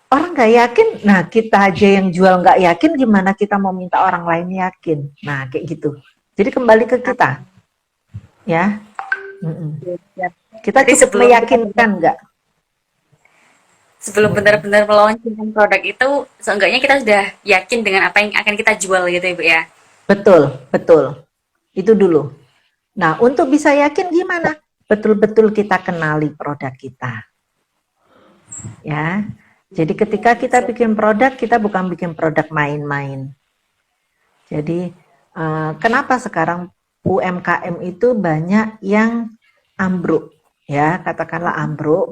orang nggak yakin, nah kita aja yang jual nggak yakin, gimana kita mau minta orang lain yakin? Nah kayak gitu. Jadi kembali ke kita, ya. Siap. Kita Berarti cukup meyakinkan nggak? sebelum benar-benar meluncurkan produk itu, seenggaknya kita sudah yakin dengan apa yang akan kita jual gitu ya, Bu ya. Betul, betul. Itu dulu. Nah, untuk bisa yakin gimana? Betul-betul kita kenali produk kita. Ya. Jadi ketika kita bikin produk, kita bukan bikin produk main-main. Jadi kenapa sekarang UMKM itu banyak yang ambruk, ya katakanlah ambruk,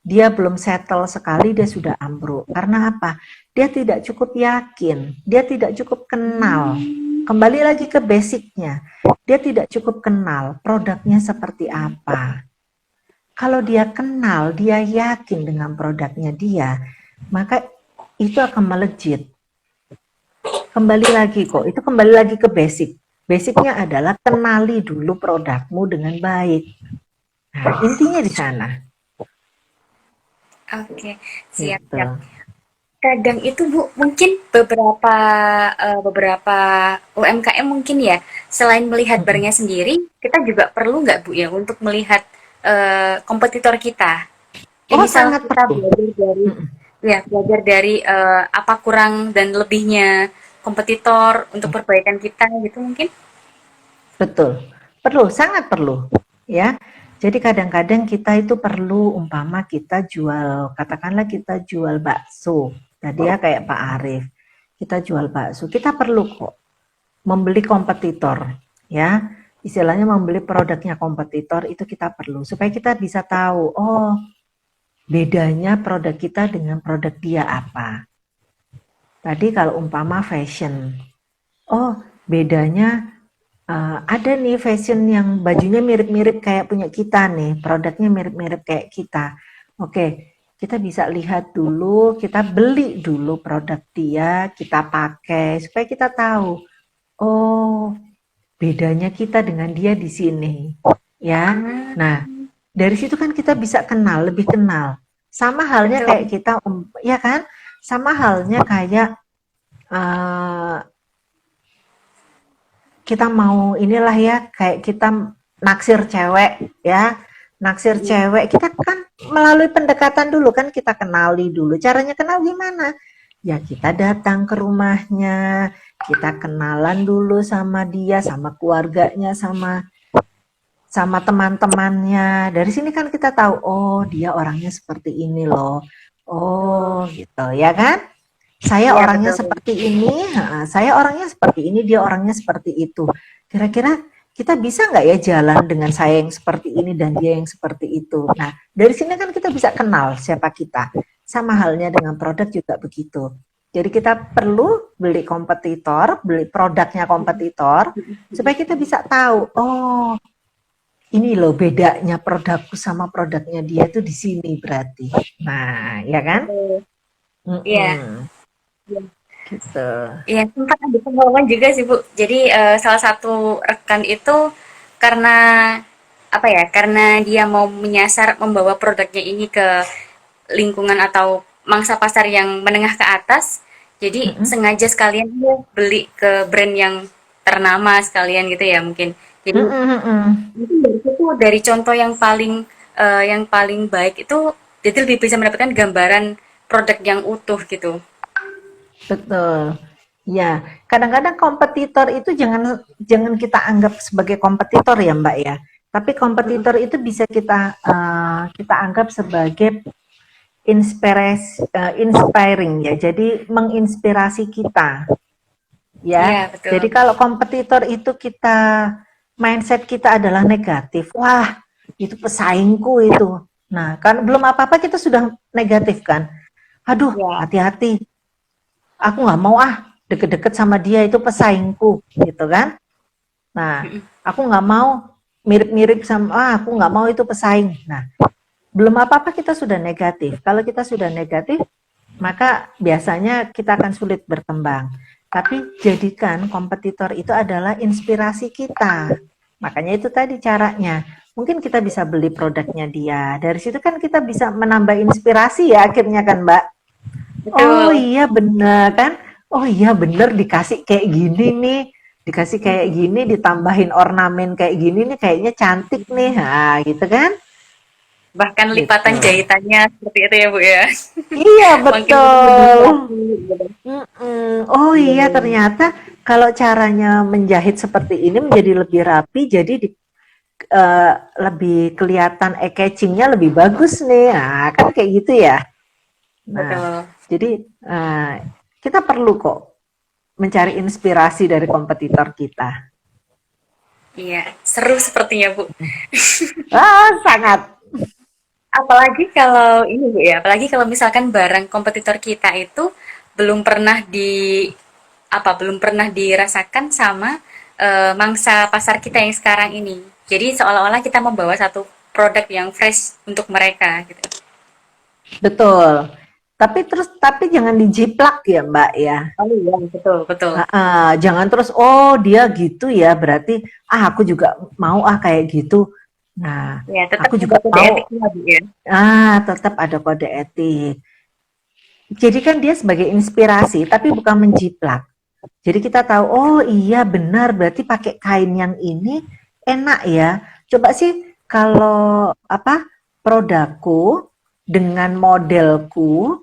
dia belum settle sekali dia sudah ambruk. Karena apa? Dia tidak cukup yakin, dia tidak cukup kenal. Kembali lagi ke basicnya, dia tidak cukup kenal produknya seperti apa. Kalau dia kenal, dia yakin dengan produknya dia, maka itu akan melejit. Kembali lagi kok, itu kembali lagi ke basic. Basicnya adalah kenali dulu produkmu dengan baik. Nah, intinya di sana. Oke, Gitu. siap-siap. Kadang itu Bu, mungkin beberapa UMKM mungkin ya, selain melihat barangnya sendiri, kita juga perlu nggak Bu ya untuk melihat kompetitor kita. Ya Oh, misal sangat kita perlu. belajar dari apa kurang dan lebihnya kompetitor untuk perbaikan kita gitu mungkin. Betul. Perlu, sangat perlu. Ya. Jadi kadang-kadang kita itu perlu umpama kita jual, katakanlah kita jual bakso. Tadi ya kayak Pak Arif. Kita jual bakso, kita perlu kok membeli kompetitor, ya. Istilahnya membeli produknya kompetitor itu kita perlu supaya kita bisa tahu, oh, bedanya produk kita dengan produk dia apa. Tadi kalau umpama fashion, oh, bedanya ada nih fashion yang bajunya mirip-mirip kayak punya kita nih, produknya mirip-mirip kayak kita. Oke, kita bisa lihat dulu, kita beli dulu produk dia, kita pakai supaya kita tahu, oh, bedanya kita dengan dia di sini, ya. Ah, Nah, dari situ kan kita bisa kenal, lebih kenal. Sama halnya kayak betul. kita, ya kan? Sama halnya kayak eh, kita mau inilah ya, kayak kita naksir cewek ya, naksir cewek kita kan melalui pendekatan dulu kan, kita kenali dulu. Caranya kenal gimana? Ya kita datang ke rumahnya, kita kenalan dulu sama dia, sama keluarganya, sama sama teman-temannya. Dari sini kan kita tahu, oh dia orangnya seperti ini loh. Oh Betul. gitu ya kan? Saya Iya, orangnya betul. seperti ini, saya orangnya seperti ini, dia orangnya seperti itu. Kira-kira kita bisa nggak ya jalan dengan saya yang seperti ini dan dia yang seperti itu. Nah, dari sini kan kita bisa kenal siapa kita. Sama halnya dengan produk juga begitu. Jadi kita perlu beli kompetitor, beli produknya kompetitor, supaya kita bisa tahu, oh ini loh bedanya produkku sama produknya dia tuh di sini berarti. Nah, ya kan? Betul. Iya. Mm-mm, gitu. Iya, sempat ada pengalaman juga sih, Bu. Jadi salah satu rekan itu karena apa ya? Karena dia mau menyasar membawa produknya ini ke lingkungan atau mangsa pasar yang menengah ke atas. Jadi Mm-mm. sengaja sekalian dia beli ke brand yang ternama sekalian gitu ya mungkin. Jadi Mm, mm, mm. mungkin dari situ, dari contoh yang paling baik itu, jadi lebih bisa mendapatkan gambaran produk yang utuh gitu. Betul. Ya, kadang-kadang kompetitor itu jangan jangan kita anggap sebagai kompetitor ya, Mbak ya. Tapi Mm-mm. kompetitor itu bisa kita anggap sebagai inspiring ya. Jadi menginspirasi kita Iya, ya. betul. Jadi kalau kompetitor itu mindset kita adalah negatif. Wah, itu pesaingku itu. Nah, kan belum apa-apa kita sudah negatif kan. Aduh, Ya. hati-hati, aku nggak mau deket-deket sama dia, itu pesaingku gitu kan. Nah, Mm-mm. aku nggak mau mirip-mirip sama, aku nggak mau itu pesaing. Nah, belum apa-apa kita sudah negatif. Kalau kita sudah negatif, maka biasanya kita akan sulit berkembang. Tapi jadikan kompetitor itu adalah inspirasi kita. Makanya itu tadi caranya. Mungkin kita bisa beli produknya dia. Dari situ kan kita bisa menambah inspirasi ya akhirnya kan, Mbak. Oh Betul. iya bener kan? Oh iya bener dikasih kayak gini nih, dikasih kayak gini, ditambahin ornamen kayak gini nih, kayaknya cantik nih, gitu kan? Bahkan Gitu. lipatan jahitannya seperti itu ya Bu ya. Iya Makin lebih betul. rapi gitu. Oh Iya, iya iya. ternyata kalau caranya menjahit seperti ini menjadi lebih rapi, jadi eh, lebih kelihatan eye-catchingnya lebih bagus nih. Nah kan kayak gitu ya. Nah Betul. jadi eh, kita perlu kok mencari inspirasi dari kompetitor kita. Iya, seru sepertinya Bu. Sangat. Apalagi kalau ini Bu ya, apalagi kalau misalkan barang kompetitor kita itu belum pernah belum pernah dirasakan sama mangsa pasar kita yang sekarang ini. Jadi seolah-olah kita membawa satu produk yang fresh untuk mereka gitu. Betul. Tapi jangan dijiplak ya, Mbak ya. Oh iya, betul, betul. Jangan terus oh dia gitu ya, berarti aku juga mau kayak gitu. Nah, Ya, tetap aku ada juga kode mau etiknya Bu ya. tetap ada kode etik. Jadi kan dia sebagai inspirasi tapi bukan menjiplak. Jadi kita tahu, oh iya benar, berarti pakai kain yang ini enak ya. Coba sih kalau produkku dengan modelku,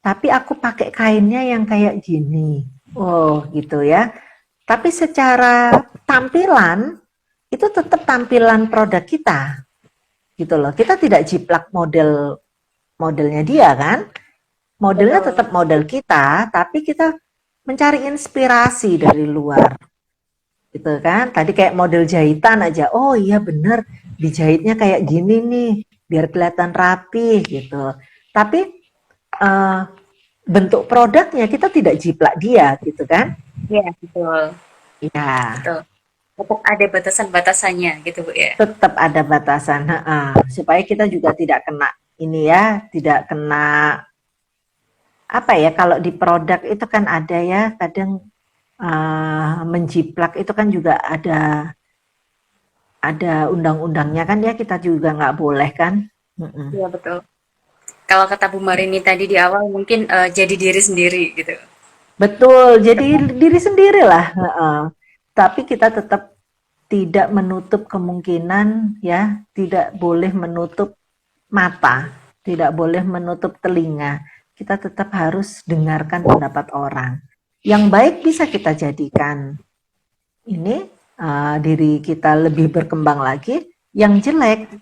tapi aku pakai kainnya yang kayak gini. Oh gitu ya. Tapi secara tampilan itu tetap tampilan produk kita, gitu loh. Kita tidak jiplak modelnya dia kan. Modelnya Betul. tetap model kita, tapi kita mencari inspirasi dari luar gitu kan. Tadi kayak model jahitan aja, oh iya bener dijahitnya kayak gini nih biar kelihatan rapi gitu. Tapi uh, bentuk produknya kita tidak jiplak dia gitu kan. Iya, betul. Ya Betul. Tetap ada batasan-batasannya gitu Bu ya. tetap ada batasan, supaya kita juga tidak kena ini ya, tidak kena apa ya, kalau di produk itu kan ada ya kadang menjiplak itu kan juga ada undang-undangnya kan ya, kita juga nggak boleh kan. Mm-mm. Iya, betul. Kalau kata Bu Marini tadi di awal mungkin jadi diri sendiri gitu. Betul, jadi diri sendiri lah. Tapi kita tetap tidak menutup kemungkinan ya, tidak boleh menutup mata, tidak boleh menutup telinga. Kita tetap harus dengarkan pendapat orang. Yang baik bisa kita jadikan ini diri kita lebih berkembang lagi. Yang jelek,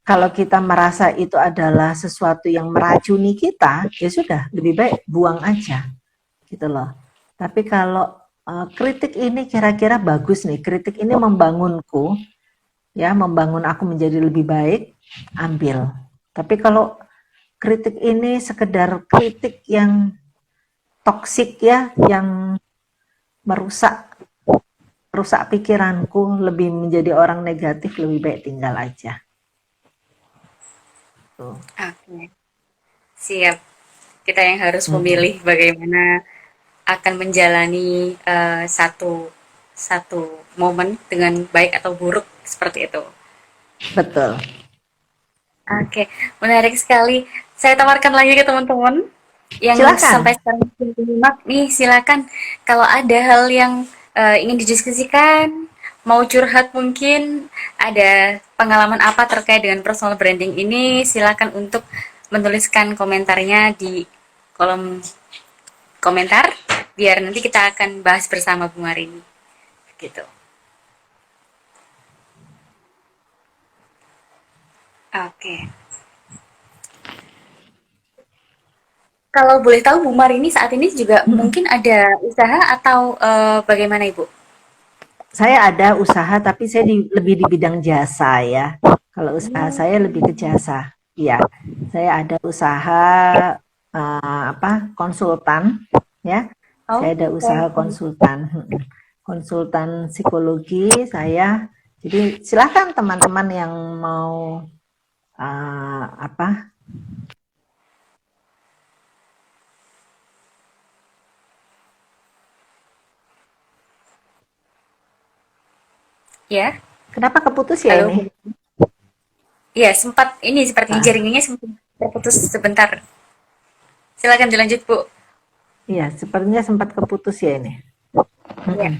kalau kita merasa itu adalah sesuatu yang meracuni kita, ya sudah, lebih baik buang aja, gitu loh. Tapi kalau kritik ini kira-kira bagus nih, kritik ini membangunku, ya, membangun aku menjadi lebih baik, ambil. Tapi kalau kritik ini sekedar kritik yang toksik ya, yang merusak rusak pikiranku, lebih menjadi orang negatif, lebih baik tinggal aja. Tuh. Oke, siap. Kita yang harus Mm-mm. memilih bagaimana akan menjalani satu satu momen dengan baik atau buruk seperti itu. Betul. Oke, menarik sekali. Saya tawarkan lagi ke teman-teman yang sampai Silakan. sekarang belum menyimak nih, silakan kalau ada hal yang ingin didiskusikan, mau curhat mungkin, ada pengalaman apa terkait dengan personal branding ini, silakan untuk menuliskan komentarnya di kolom komentar, biar nanti kita akan bahas bersama Bu Marini. Gitu. Oke. Kalau boleh tahu Bu Marini saat ini juga mungkin ada usaha atau bagaimana Ibu? Saya ada usaha, tapi saya lebih di bidang jasa ya. Kalau usaha saya lebih ke jasa. Iya, saya ada usaha apa konsultan ya. Saya Oh, ada usaha konsultan, konsultan psikologi saya. Jadi silakan teman-teman yang mau apa ya. kenapa keputus ya Halo. ini? Iya, sempat ini sepertinya Ah, jaringannya sempat terputus sebentar. Silakan dilanjut, Bu. iya, sepertinya sempat keputus ya ini. Ya,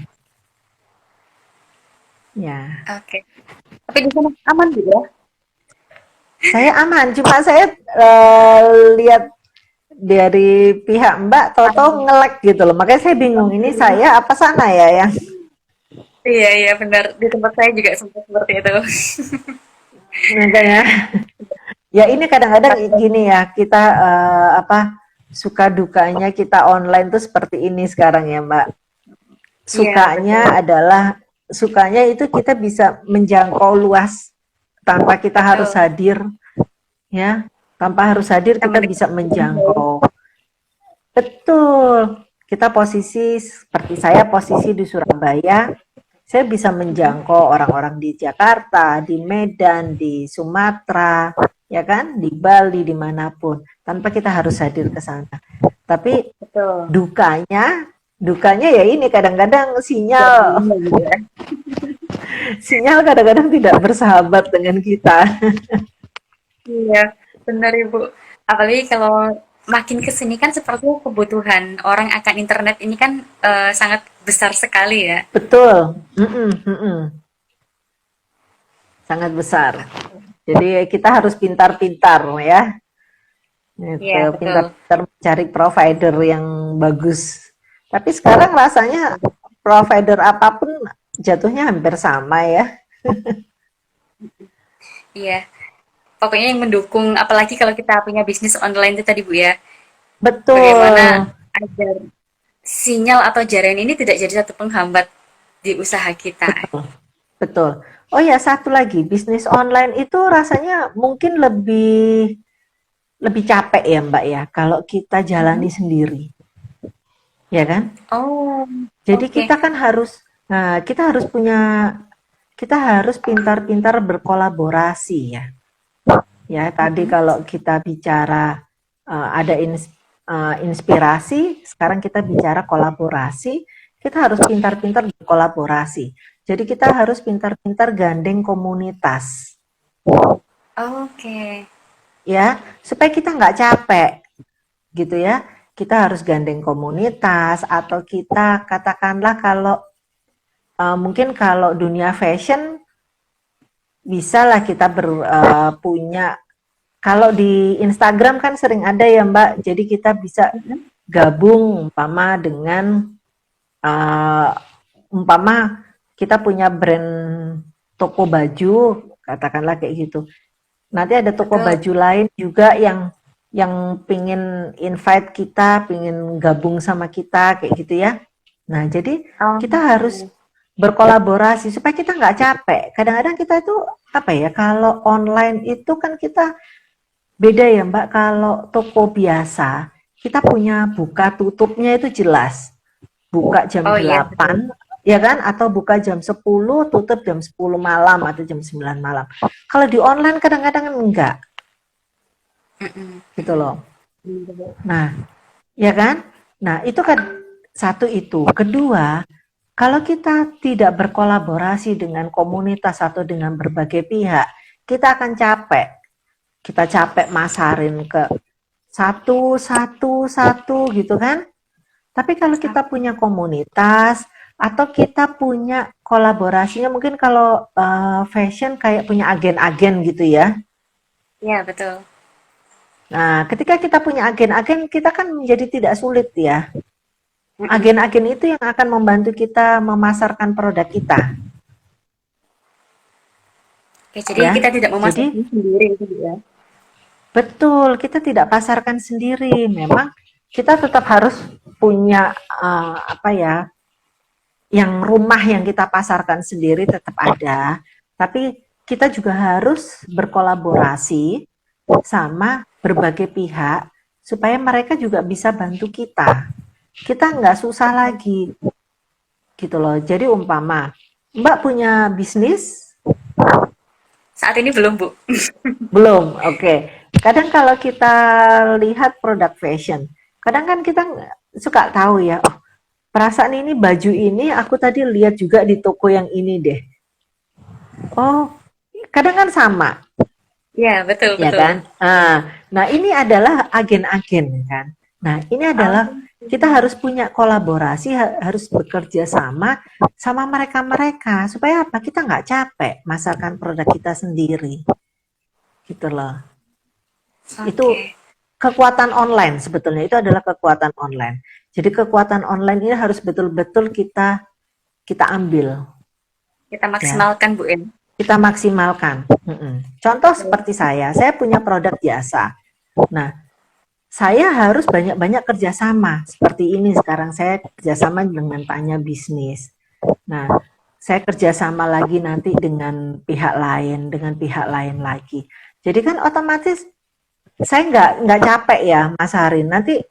Ya, oke. Tapi di sana aman Bu ya? saya aman. Cuma saya lihat dari pihak Mbak Toto nge-lag gitu loh. Makanya saya bingung ini saya apa sana ya yang Iya, iya benar. Di tempat saya juga sempat seperti itu. makanya ya ini kadang-kadang gini ya kita apa suka dukanya kita online tuh seperti ini sekarang ya Mbak. Iya, betul. Sukanya itu kita bisa menjangkau luas tanpa kita harus Betul. hadir ya. Tanpa harus hadir Kita kita mendengar bisa menjangkau. Betul. Kita posisi seperti saya posisi di Surabaya, saya bisa menjangkau orang-orang di Jakarta, di Medan, di Sumatera, ya kan, di Bali, dimanapun, tanpa kita harus hadir ke sana. Tapi betul. dukanya ya ini kadang-kadang sinyal, Jadinya gitu ya. sinyal kadang-kadang tidak bersahabat dengan kita. Iya, benar Ibu. Apalagi kalau makin ke sini kan sepertinya kebutuhan orang akan internet ini kan sangat besar sekali ya. Betul, mm-mm, mm-mm. Sangat besar. Jadi kita harus pintar-pintar ya. Gitu, Iya, betul. pintar-pintar mencari provider yang bagus. Tapi sekarang rasanya provider apapun jatuhnya hampir sama ya. Iya. Pokoknya yang mendukung, apalagi kalau kita punya bisnis online itu tadi Bu ya. Bagaimana Betul, agar sinyal atau jaringan ini tidak jadi satu penghambat di usaha kita. betul. Oh ya, satu lagi, bisnis online itu rasanya mungkin lebih lebih capek ya, Mbak ya, kalau kita jalani Mhm. sendiri, ya kan? Oh, Jadi oke. nah, kita harus pintar-pintar berkolaborasi ya. Ya, tadi Mhm. kalau kita bicara ada inspirasi, sekarang kita bicara kolaborasi, kita harus pintar-pintar berkolaborasi. Jadi kita harus pintar-pintar gandeng komunitas, Oke. ya, supaya kita nggak capek, gitu ya. Kita harus gandeng komunitas atau kita katakanlah kalau mungkin kalau dunia fashion bisa lah kita punya. Kalau di Instagram kan sering ada ya Mbak, jadi kita bisa Mhm. gabung umpama dengan uh, umpama kita punya brand toko baju, katakanlah kayak gitu. Nanti ada toko Betul. baju lain juga yang pingin invite kita, pingin gabung sama kita kayak gitu ya. Nah, jadi kita harus Oke. berkolaborasi supaya kita nggak capek. Kadang-kadang kita itu apa ya, kalau online itu kan kita beda ya Mbak, kalau toko biasa, kita punya buka tutupnya itu jelas. Buka jam Oh iya, betul. 8, ya kan? Atau buka jam 10, tutup jam 10 malam atau jam 9 malam. Kalau di online kadang-kadang enggak, Mhm, gitu mhm. loh. Bener. Nah, ya kan? Nah, itu kan satu itu. Kedua, kalau kita tidak berkolaborasi dengan komunitas atau dengan berbagai pihak, kita akan capek. Kita capek masarin ke satu gitu kan. Tapi kalau kita punya komunitas, atau kita punya kolaborasinya mungkin kalau fashion kayak punya agen-agen gitu ya. Ya, betul. Nah, ketika kita punya agen-agen, kita kan menjadi tidak sulit ya. Mm-mm. Agen-agen itu yang akan membantu kita memasarkan produk kita, Oke, jadi ya. kita tidak Jadi memasarkan sendiri gitu ya. betul, kita tidak pasarkan sendiri. Memang kita tetap harus punya apa ya, yang rumah yang kita pasarkan sendiri tetap ada, tapi kita juga harus berkolaborasi sama berbagai pihak supaya mereka juga bisa bantu kita. Kita nggak susah lagi gitu loh. Jadi umpama Mbak punya bisnis. Saat ini belum, Bu. Belum, oke. Kadang kalau kita lihat produk fashion, kadang kan kita suka tahu ya, oh, perasaan ini baju ini aku tadi lihat juga di toko yang ini deh. Oh, kadang kan sama, Ya, betul, ya betul. kan? Nah, ini adalah agen-agen kan. Nah, ini adalah Oh, kita harus punya kolaborasi, harus bekerja sama sama mereka-mereka supaya apa? Kita nggak capek masarkan produk kita sendiri, gitu loh. Itu oke. kekuatan online sebetulnya, itu adalah kekuatan online. Jadi kekuatan online ini harus betul-betul kita kita ambil Kita ya. maksimalkan, Bu, ya. Kita maksimalkan. Contoh seperti saya punya produk jasa. Nah, saya harus banyak-banyak kerjasama. Seperti ini sekarang saya kerjasama dengan Tanya Bisnis. Nah, saya kerjasama lagi nanti dengan pihak lain lagi. Jadi kan otomatis saya nggak capek ya Mas Harin. Nanti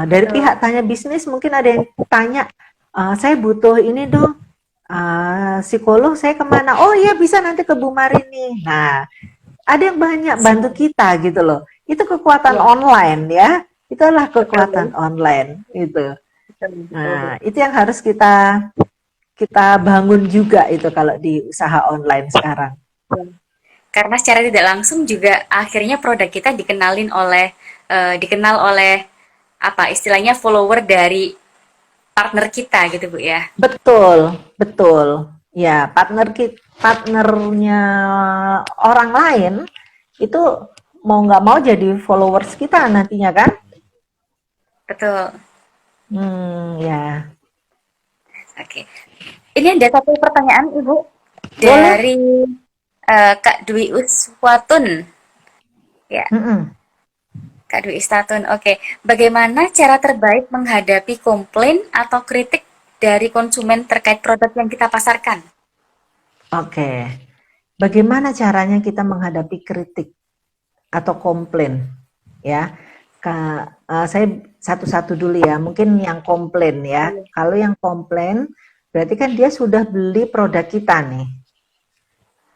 dari Betul. pihak Tanya Bisnis mungkin ada yang tanya, saya butuh ini dong, psikolog saya kemana? Oh iya bisa nanti ke Bu Marini. Nah, ada yang banyak bantu kita gitu loh. Itu kekuatan Ya, online ya. Itulah betul. kekuatan online itu. Betul, betul, Bu. Nah, itu yang harus kita kita bangun juga itu kalau di usaha online sekarang. Ya. Karena secara tidak langsung juga akhirnya produk kita dikenal oleh apa istilahnya follower dari partner kita gitu, Bu ya. Betul, betul. Ya, partnernya orang lain itu mau nggak mau jadi followers kita nantinya kan? Betul. Ya. Oke. Ini ada satu pertanyaan, Ibu, Boleh? dari Kak Dwi Uswatun. Ya, Mm-mm. Kak Dwi Uswatun. Oke. Bagaimana cara terbaik menghadapi komplain atau kritik dari konsumen terkait produk yang kita pasarkan? Oke. Bagaimana caranya kita menghadapi kritik atau komplain? Ya, saya satu-satu dulu ya. Mungkin yang komplain ya. Kalau yang komplain, berarti kan dia sudah beli produk kita nih.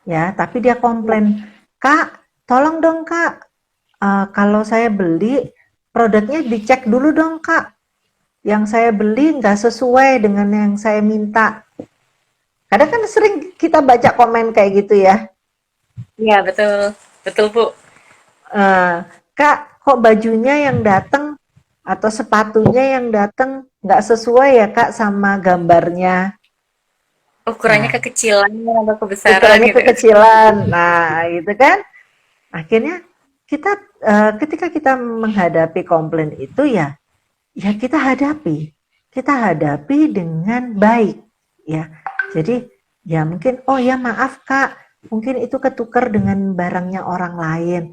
Ya, tapi dia komplain, Kak, tolong dong Kak, kalau saya beli produknya dicek dulu dong Kak. Yang saya beli nggak sesuai dengan yang saya minta. Kadang kan sering kita baca komen kayak gitu ya. Iya, betul. Betul, Bu. Eh, Kak, kok bajunya yang datang atau sepatunya yang datang nggak sesuai ya Kak sama gambarnya. Ukurannya Nah, kekecilan atau kebesaran ukurannya gitu. kekecilan. Nah, gitu kan. Akhirnya kita ketika kita menghadapi komplain itu ya ya kita hadapi dengan baik ya. Jadi ya mungkin oh ya maaf Kak, mungkin itu ketukar dengan barangnya orang lain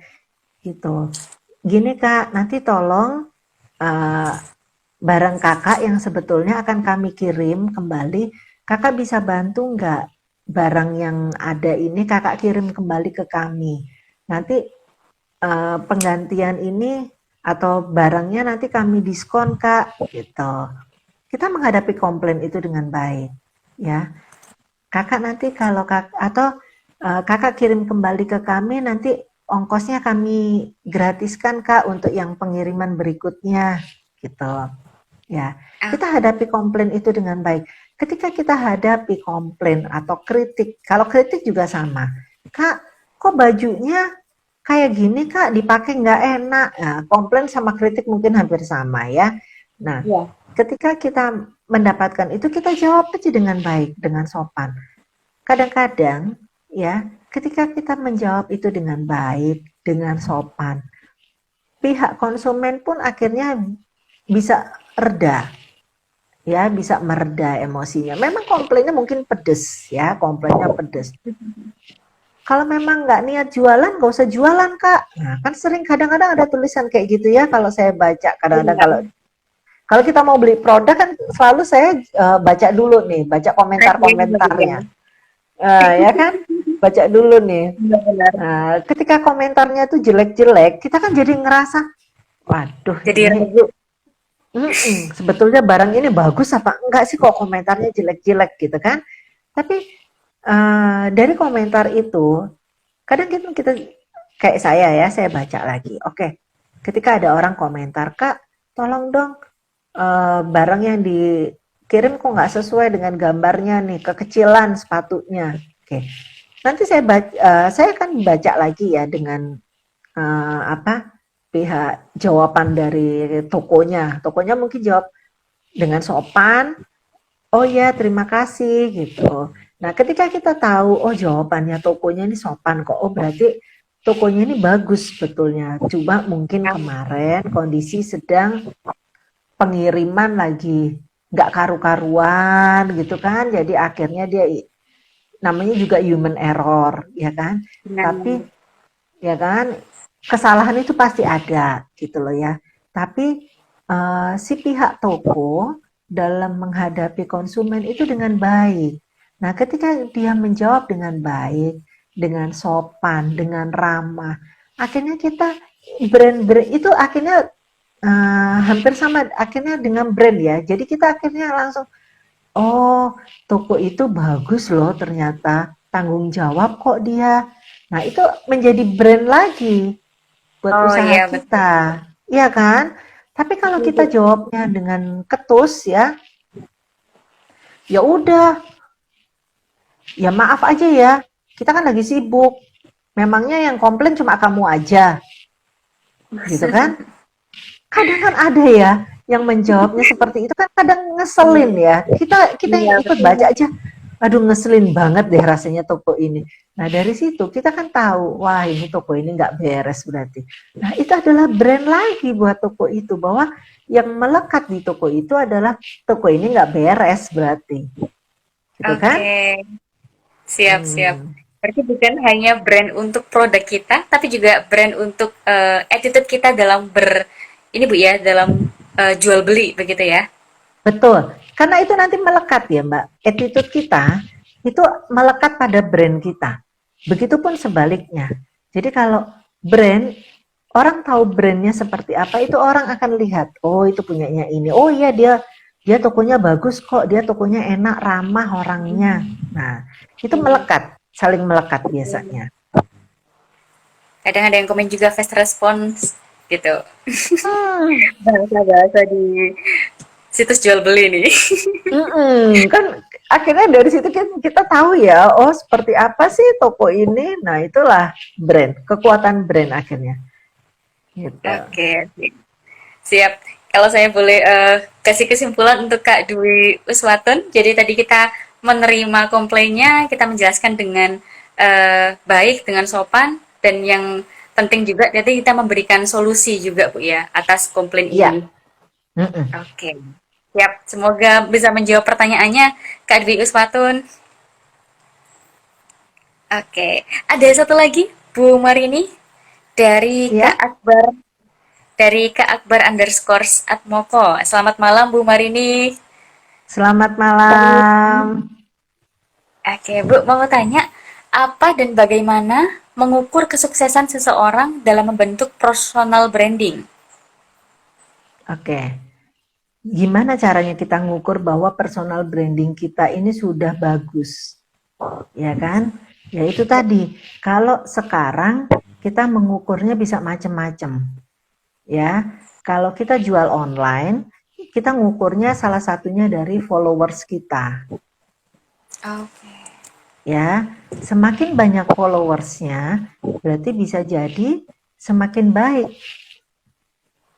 gitu. Gini Kak, nanti tolong eh, barang Kakak yang sebetulnya akan kami kirim kembali, Kakak bisa bantu nggak barang yang ada ini Kakak kirim kembali ke kami. Nanti penggantian ini atau barangnya nanti kami diskon Kak gitu. Kita menghadapi komplain itu dengan baik ya. Kakak nanti kalau atau Kakak kirim kembali ke kami nanti ongkosnya kami gratiskan Kak untuk yang pengiriman berikutnya gitu. Ya, Ah, kita hadapi komplain itu dengan baik. Ketika kita hadapi komplain atau kritik, kalau kritik juga sama. Kak, kok bajunya kayak gini Kak, dipakai nggak enak. Nah, komplain sama kritik mungkin hampir sama ya. Nah, iya. ketika kita mendapatkan itu kita jawab aja dengan baik, dengan sopan. Kadang-kadang ya, ketika kita menjawab itu dengan baik, dengan sopan, pihak konsumen pun akhirnya bisa reda, ya, bisa mereda emosinya. Memang komplainnya mungkin pedes, ya, komplainnya pedes. Kalau memang nggak niat jualan, nggak usah jualan, Kak. Nah, kan sering kadang-kadang ada tulisan kayak gitu ya, kalau saya baca. Kadang-kadang kalau kita mau beli produk kan selalu saya baca dulu nih, baca komentar-komentarnya. Ya kan? Baca dulu nih. Benar-benar. Ketika komentarnya tuh jelek-jelek, kita kan jadi ngerasa, waduh, Jadi ini ragu. sebetulnya barang ini bagus apa enggak sih kok komentarnya jelek-jelek gitu kan? Tapi dari komentar itu, kadang kita kayak saya ya, saya baca lagi. Oke, ketika ada orang komentar, Kak, tolong dong barang yang dikirim kok nggak sesuai dengan gambarnya nih, kekecilan sepatunya. Oke, nanti saya akan baca lagi ya dengan pihak jawaban dari tokonya. Tokonya mungkin jawab dengan sopan, oh ya terima kasih gitu. Nah ketika kita tahu, oh jawabannya tokonya ini sopan kok, oh berarti tokonya ini bagus sebetulnya. Cuma mungkin kemarin kondisi sedang pengiriman lagi nggak karu-karuan gitu kan, jadi akhirnya dia namanya juga human error, ya kan? Tapi ya kan kesalahan itu pasti ada gitu loh ya. Tapi si pihak toko dalam menghadapi konsumen itu dengan baik. Nah, ketika dia menjawab dengan baik, dengan sopan, dengan ramah, akhirnya kita brand-brand itu akhirnya hampir sama akhirnya dengan brand ya. Jadi kita akhirnya langsung, oh toko itu bagus loh ternyata, tanggung jawab kok dia. Nah itu menjadi brand lagi buat usaha Iya, betul. kita, iya kan? Tapi kalau kita jawabnya dengan ketus ya, ya udah, ya maaf aja ya, kita kan lagi sibuk. Memangnya yang komplain cuma kamu aja, gitu kan? Kadang kan ada ya yang menjawabnya seperti itu kan kadang ngeselin ya. Kita yang ikut baca aja, aduh ngeselin banget deh rasanya toko ini. Nah dari situ kita kan tahu, wah ini toko ini nggak beres berarti. Nah itu adalah brand lagi buat toko itu, bahwa yang melekat di toko itu adalah toko ini nggak beres berarti, gitu kan? Oke, siap-siap. Berarti bukan hanya brand untuk produk kita, tapi juga brand untuk attitude kita dalam ini Bu ya, dalam jual beli begitu ya. Betul, karena itu nanti melekat ya Mbak. Attitude kita itu melekat pada brand kita. Begitupun sebaliknya. Jadi kalau brand, orang tahu brandnya seperti apa, itu orang akan lihat, oh itu punyanya ini. Oh iya dia tokonya bagus kok, dia tokonya enak, ramah orangnya. Nah, itu melekat, saling melekat biasanya. Kadang ada yang komen juga fast response gitu. Hmm, Bahasa-bahasa di situs jual beli nih. kan akhirnya dari situ kita tahu ya, oh seperti apa sih toko ini. Nah itulah brand, kekuatan brand akhirnya. Gitu. Oke, siap. Kalau saya boleh kasih kesimpulan untuk Kak Dwi Uswatun, jadi tadi kita menerima komplainnya, kita menjelaskan dengan baik, dengan sopan, dan yang penting juga nanti kita memberikan solusi juga Bu ya atas komplain Iya. ini. Oke, siap. Semoga bisa menjawab pertanyaannya Kak Dwi Uswatun. Oke, ada satu lagi Bu Marini dari Ya, Kak Akbar underscore Atmoko. Selamat malam Bu Marini. selamat malam. Oke Bu, mau tanya apa dan bagaimana mengukur kesuksesan seseorang dalam membentuk personal branding? Oke. Gimana caranya kita ngukur bahwa personal branding kita ini sudah bagus? Ya kan? Ya itu tadi. Kalau sekarang kita mengukurnya bisa macam-macam. Ya, kalau kita jual online, kita ngukurnya salah satunya dari followers kita. Oke. Ya, semakin banyak followersnya, berarti bisa jadi semakin baik.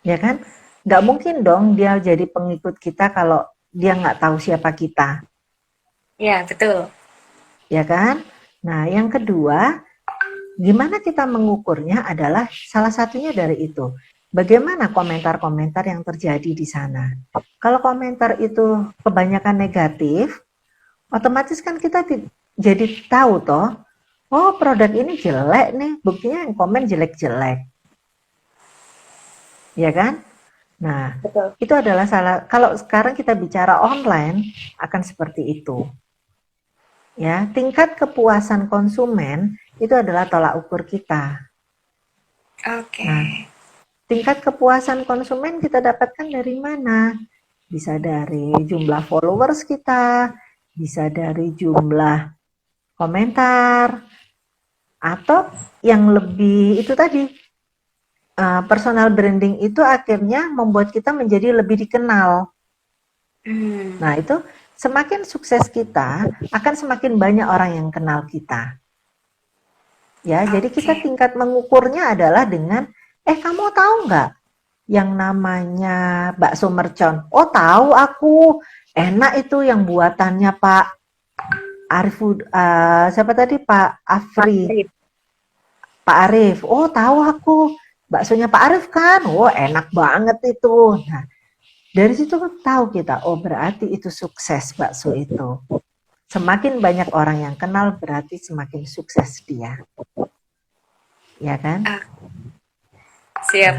Ya kan? Nggak mungkin dong dia jadi pengikut kita kalau dia nggak tahu siapa kita, Ya, betul. ya kan? Nah, yang kedua, gimana kita mengukurnya adalah salah satunya dari itu. Bagaimana komentar-komentar yang terjadi di sana? Kalau komentar itu kebanyakan negatif, otomatis kan kita jadi tahu toh, oh produk ini jelek nih, buktinya yang komen jelek-jelek, ya kan? Nah, Betul. itu adalah kalau sekarang kita bicara online akan seperti itu. Ya, tingkat kepuasan konsumen itu adalah tolak ukur kita. Oke. Nah, tingkat kepuasan konsumen kita dapatkan dari mana? Bisa dari jumlah followers kita, bisa dari jumlah komentar, atau yang lebih itu tadi, personal branding itu akhirnya membuat kita menjadi lebih dikenal. Nah, itu semakin sukses kita, akan semakin banyak orang yang kenal kita. Ya, jadi kita tingkat mengukurnya adalah dengan, kamu tahu nggak yang namanya bakso mercon? Oh, tahu aku. Enak itu yang buatannya Pak Arif, siapa tadi? Pak Afri. Pak Arif. Oh, tahu aku. Baksonya Pak Arif kan? Oh, enak banget itu. Nah, dari situ tahu kita, oh berarti itu sukses bakso itu. Semakin banyak orang yang kenal berarti semakin sukses dia. Ya kan? Siap.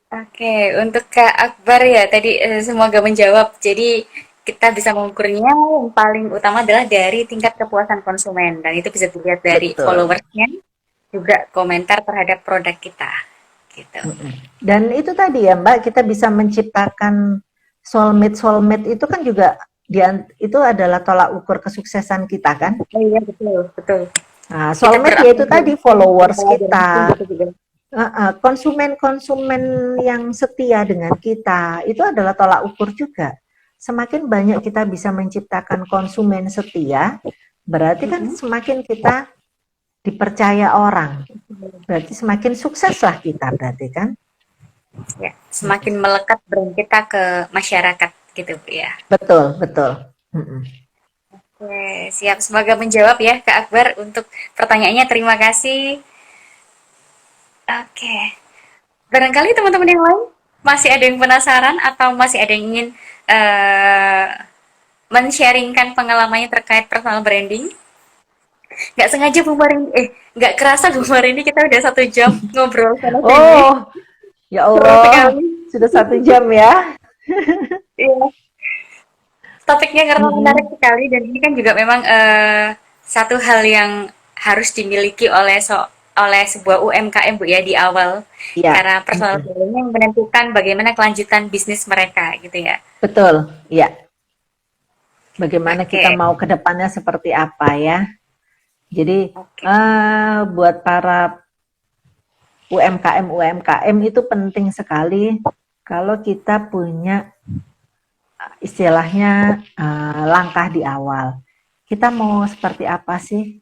Oke, untuk Kak Akbar ya tadi semoga menjawab. Jadi kita bisa mengukurnya yang paling utama adalah dari tingkat kepuasan konsumen dan itu bisa dilihat dari Betul. followersnya juga komentar terhadap produk kita. Gitu. Dan itu tadi ya Mbak, kita bisa menciptakan soulmate itu kan juga itu adalah tolak ukur kesuksesan kita kan? Oh iya betul betul. Nah, soulmate yaitu tadi followers kita, konsumen-konsumen yang setia dengan kita, itu adalah tolak ukur juga. Semakin banyak kita bisa menciptakan konsumen setia, berarti kan semakin kita dipercaya orang. Berarti semakin sukseslah kita berarti kan? Ya, semakin melekat brand kita ke masyarakat gitu ya. Betul, betul. Oke, siap. Semoga menjawab ya Kak Akbar untuk pertanyaannya. Terima kasih. Oke. Barangkali teman-teman yang lain masih ada yang penasaran atau masih ada yang ingin men-sharingkan pengalamannya terkait personal branding? Nggak sengaja Bu Marini, nggak kerasa Bu Marini kita udah 1 jam ngobrol sama sini. Oh, ya Allah, sudah 1 jam ya. Iya. Topiknya karena menarik sekali dan ini kan juga memang satu hal yang harus dimiliki oleh sebuah UMKM Bu ya di awal. Ya. Karena personal branding yang menentukan bagaimana kelanjutan bisnis mereka gitu ya. Betul, ya. Bagaimana kita mau ke depannya seperti apa ya. Jadi buat para UMKM itu penting sekali kalau kita punya istilahnya langkah di awal. Kita mau seperti apa sih?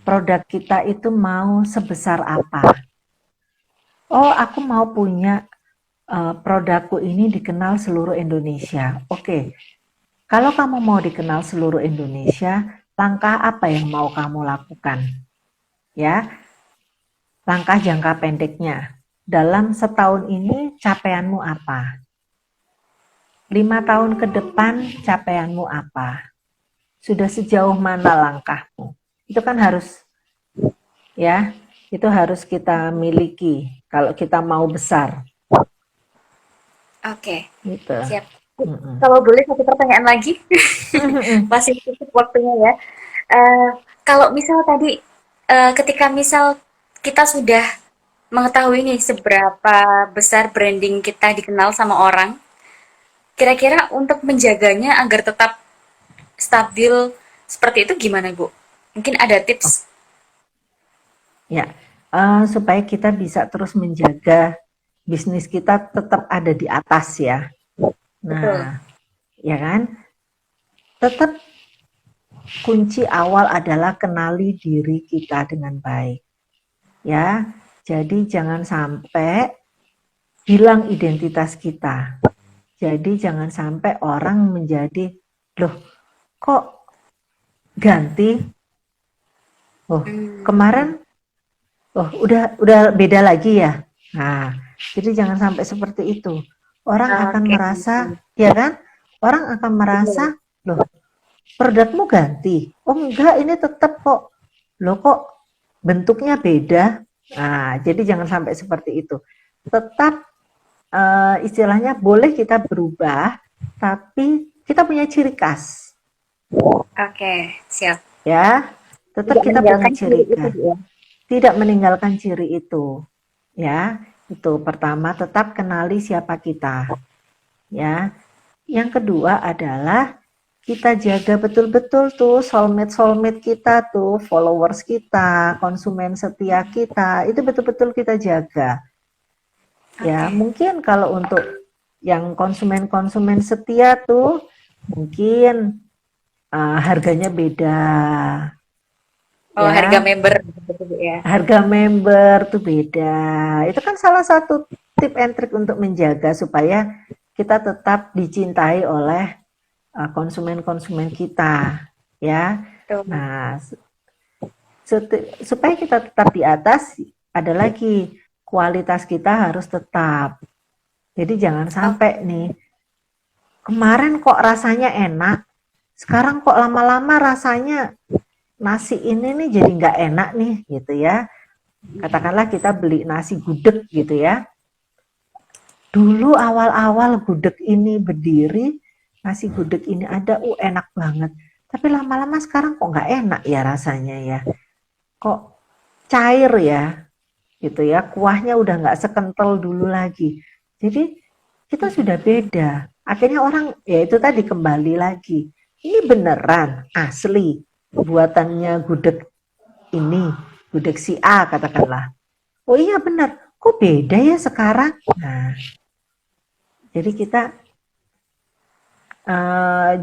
Produk kita itu mau sebesar apa? Oh, aku mau punya produkku ini dikenal seluruh Indonesia. Oke. Kalau kamu mau dikenal seluruh Indonesia, langkah apa yang mau kamu lakukan? Ya. Langkah jangka pendeknya. Dalam setahun ini capaianmu apa? 5 tahun ke depan capaianmu apa? Sudah sejauh mana langkahmu? Itu kan harus, ya, itu harus kita miliki kalau kita mau besar. Oke, gitu. Siap. Kalau boleh satu pertanyaan lagi, masih cukup waktunya ya. Kalau misal tadi, ketika misal kita sudah mengetahui nih seberapa besar branding kita dikenal sama orang, kira-kira untuk menjaganya agar tetap stabil seperti itu gimana Bu? Mungkin ada tips? Ya, supaya kita bisa terus menjaga bisnis kita tetap ada di atas ya. Nah, ya kan? Tetap kunci awal adalah kenali diri kita dengan baik. Ya, jadi jangan sampai hilang identitas kita. Jadi jangan sampai orang menjadi, loh kok ganti? Oh, Hmm, kemarin udah beda lagi ya. Nah, jadi jangan sampai seperti itu. Orang akan oke. merasa, ya kan? Orang akan merasa, Betul. loh, produkmu ganti. Oh enggak, ini tetap kok. Loh kok bentuknya beda. Nah, jadi jangan sampai seperti itu. Tetap istilahnya boleh kita berubah, tapi kita punya ciri khas, Oke, siap. ya. Tetap Tidak kita punya meninggalkan diri ciri itu, khas. Bu, ya. Tidak meninggalkan ciri itu, ya. Itu pertama, tetap kenali siapa kita, ya. Yang kedua adalah kita jaga betul-betul tuh soulmate-soulmate kita tuh, followers kita, konsumen setia kita, itu betul-betul kita jaga. Ya, Oke. mungkin kalau untuk yang konsumen-konsumen setia tuh mungkin harganya beda, Oh, harga ya. member gitu, Bu, ya. Harga member tuh beda. Itu kan salah satu tip and trick untuk menjaga supaya kita tetap dicintai oleh konsumen-konsumen kita, ya. Tuh. Nah, supaya kita tetap di atas, ada lagi kualitas kita harus tetap. Jadi jangan Oke. sampai nih, kemarin kok rasanya enak, sekarang kok lama-lama rasanya nasi ini nih jadi nggak enak nih, gitu ya. Katakanlah kita beli nasi gudeg gitu ya. Dulu awal-awal gudeg ini berdiri, nasi gudeg ini ada, enak banget. Tapi lama-lama sekarang kok nggak enak ya rasanya ya. Kok cair ya, gitu ya. Kuahnya udah nggak sekental dulu lagi. Jadi kita sudah beda. Akhirnya orang, ya itu tadi kembali lagi. Ini beneran, asli, buatannya gudeg ini, gudeg si A katakanlah. Oh iya bener, kok beda ya sekarang? Nah, jadi kita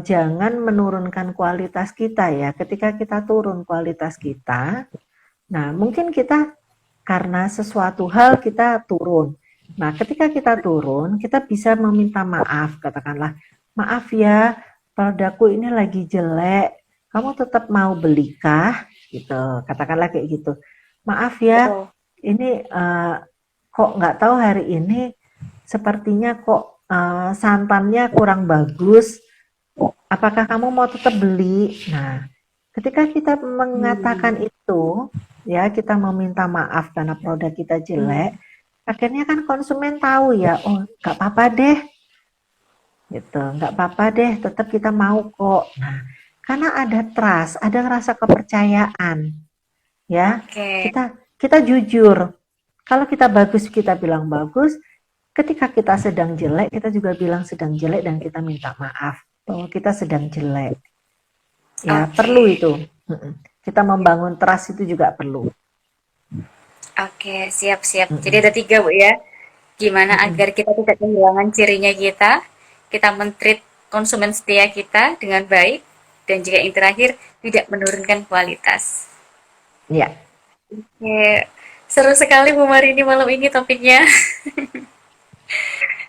jangan menurunkan kualitas kita ya. Ketika kita turun kualitas kita, nah mungkin kita karena sesuatu hal kita turun. Nah, ketika kita turun, kita bisa meminta maaf, katakanlah, maaf ya, produkku ini lagi jelek, kamu tetap mau belikah? Gitu, katakanlah kayak gitu. Maaf ya, Betul. ini kok nggak tahu hari ini sepertinya kok santannya kurang bagus. Apakah kamu mau tetap beli? Nah, ketika kita mengatakan Hmm. itu, ya kita meminta maaf karena produk kita jelek, akhirnya kan konsumen tahu ya, oh nggak apa-apa deh, gitu, nggak apa-apa deh, tetap kita mau kok. Nah, karena ada trust, ada rasa kepercayaan, ya Oke. kita kita jujur. Kalau kita bagus, kita bilang bagus. Ketika kita sedang jelek, kita juga bilang sedang jelek dan kita minta maaf bahwa kita sedang jelek. Ya, perlu Oke. itu. Kita membangun trust itu juga perlu. Oke, siap-siap. Jadi ada tiga, Bu, ya. Gimana agar kita tidak kehilangan cirinya kita men-treat konsumen setia kita dengan baik, dan juga yang terakhir, tidak menurunkan kualitas. Ya, Oke, seru sekali Bu Marini malam ini topiknya.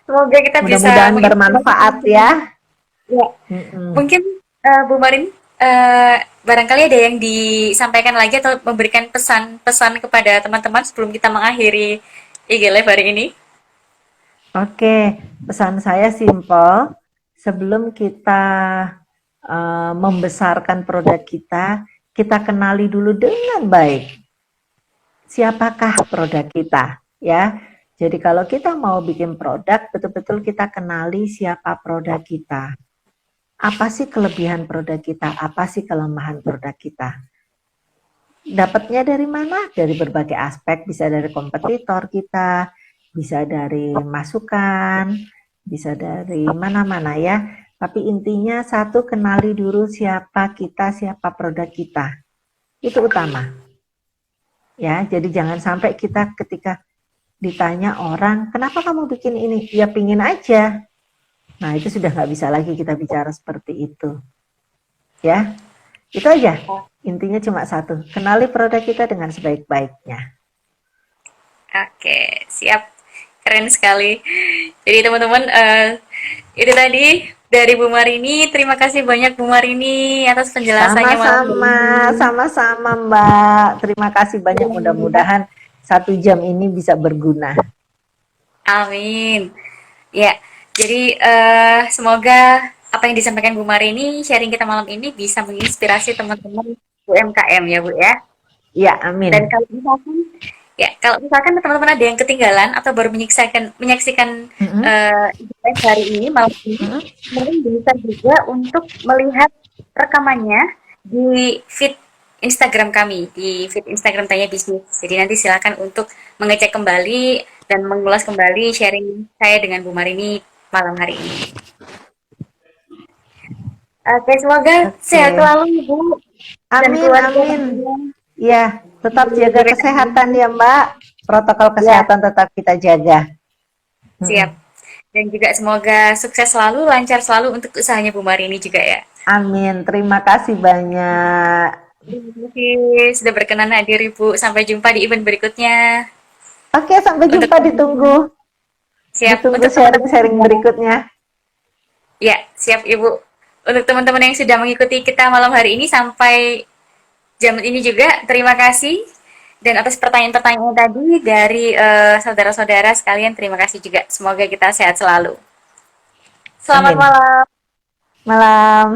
Semoga kita bisa mudah-mudahan menginspirasi bermanfaat teman-teman. ya. Ya, mungkin Bu Marini barangkali ada yang disampaikan lagi atau memberikan pesan-pesan kepada teman-teman sebelum kita mengakhiri IG Live hari ini. Oke, pesan saya simpel. Sebelum kita membesarkan produk kita kenali dulu dengan baik siapakah produk kita, ya. Jadi kalau kita mau bikin produk, betul-betul kita kenali siapa produk kita. Apa sih kelebihan produk kita? Apa sih kelemahan produk kita? Dapatnya dari mana? Dari berbagai aspek, bisa dari kompetitor kita, bisa dari masukan, bisa dari mana-mana ya. Tapi intinya satu, kenali dulu siapa kita, siapa produk kita. Itu utama. Ya, jadi jangan sampai kita ketika ditanya orang, kenapa kamu bikin ini? Ya pingin aja. Nah, itu sudah nggak bisa lagi kita bicara seperti itu. Ya, itu aja. Intinya cuma satu, kenali produk kita dengan sebaik-baiknya. Oke, siap. Keren sekali. Jadi teman-teman, Itu tadi dari Bu Marini. Terima kasih banyak Bu Marini atas penjelasannya malam Sama-sama, ini. sama-sama Mbak. Terima kasih banyak. Mudah-mudahan 1 jam ini bisa berguna. Amin. Ya, jadi semoga apa yang disampaikan Bu Marini, sharing kita malam ini bisa menginspirasi teman-teman UMKM ya Bu ya. Ya, Dan amin. kalau misalkan teman-teman ada yang ketinggalan atau baru menyaksikan Mm-mm, live hari ini malam ini, mm-mm. mungkin bisa juga untuk melihat rekamannya di feed Instagram kami, di feed Instagram Tanya Bisnis. Jadi nanti silakan untuk mengecek kembali dan mengulas kembali sharing saya dengan Bu Marini malam hari ini. Oke, semoga sehat Oke. selalu Ibu dan Amin, keluarga amin. tentunya Ya, tetap jaga diberikan kesehatan ya Mbak. Protokol ya, kesehatan tetap kita jaga. siap. Mm-mm. Dan juga semoga sukses selalu, lancar selalu untuk usahanya Bu Marini juga ya. Amin. Terima kasih banyak. Terima kasih sudah berkenan hadir Ibu. Sampai jumpa di event berikutnya. Oke, sampai Untuk jumpa. Ditunggu. siap Ditunggu untuk teman-teman sharing-sharing berikutnya. ya, siap Ibu. Untuk teman-teman yang sudah mengikuti kita malam hari ini sampai jam ini juga, terima kasih. Dan atas pertanyaan-pertanyaan tadi dari saudara-saudara sekalian, terima kasih juga. Semoga kita sehat selalu. Selamat Amin. malam. Malam.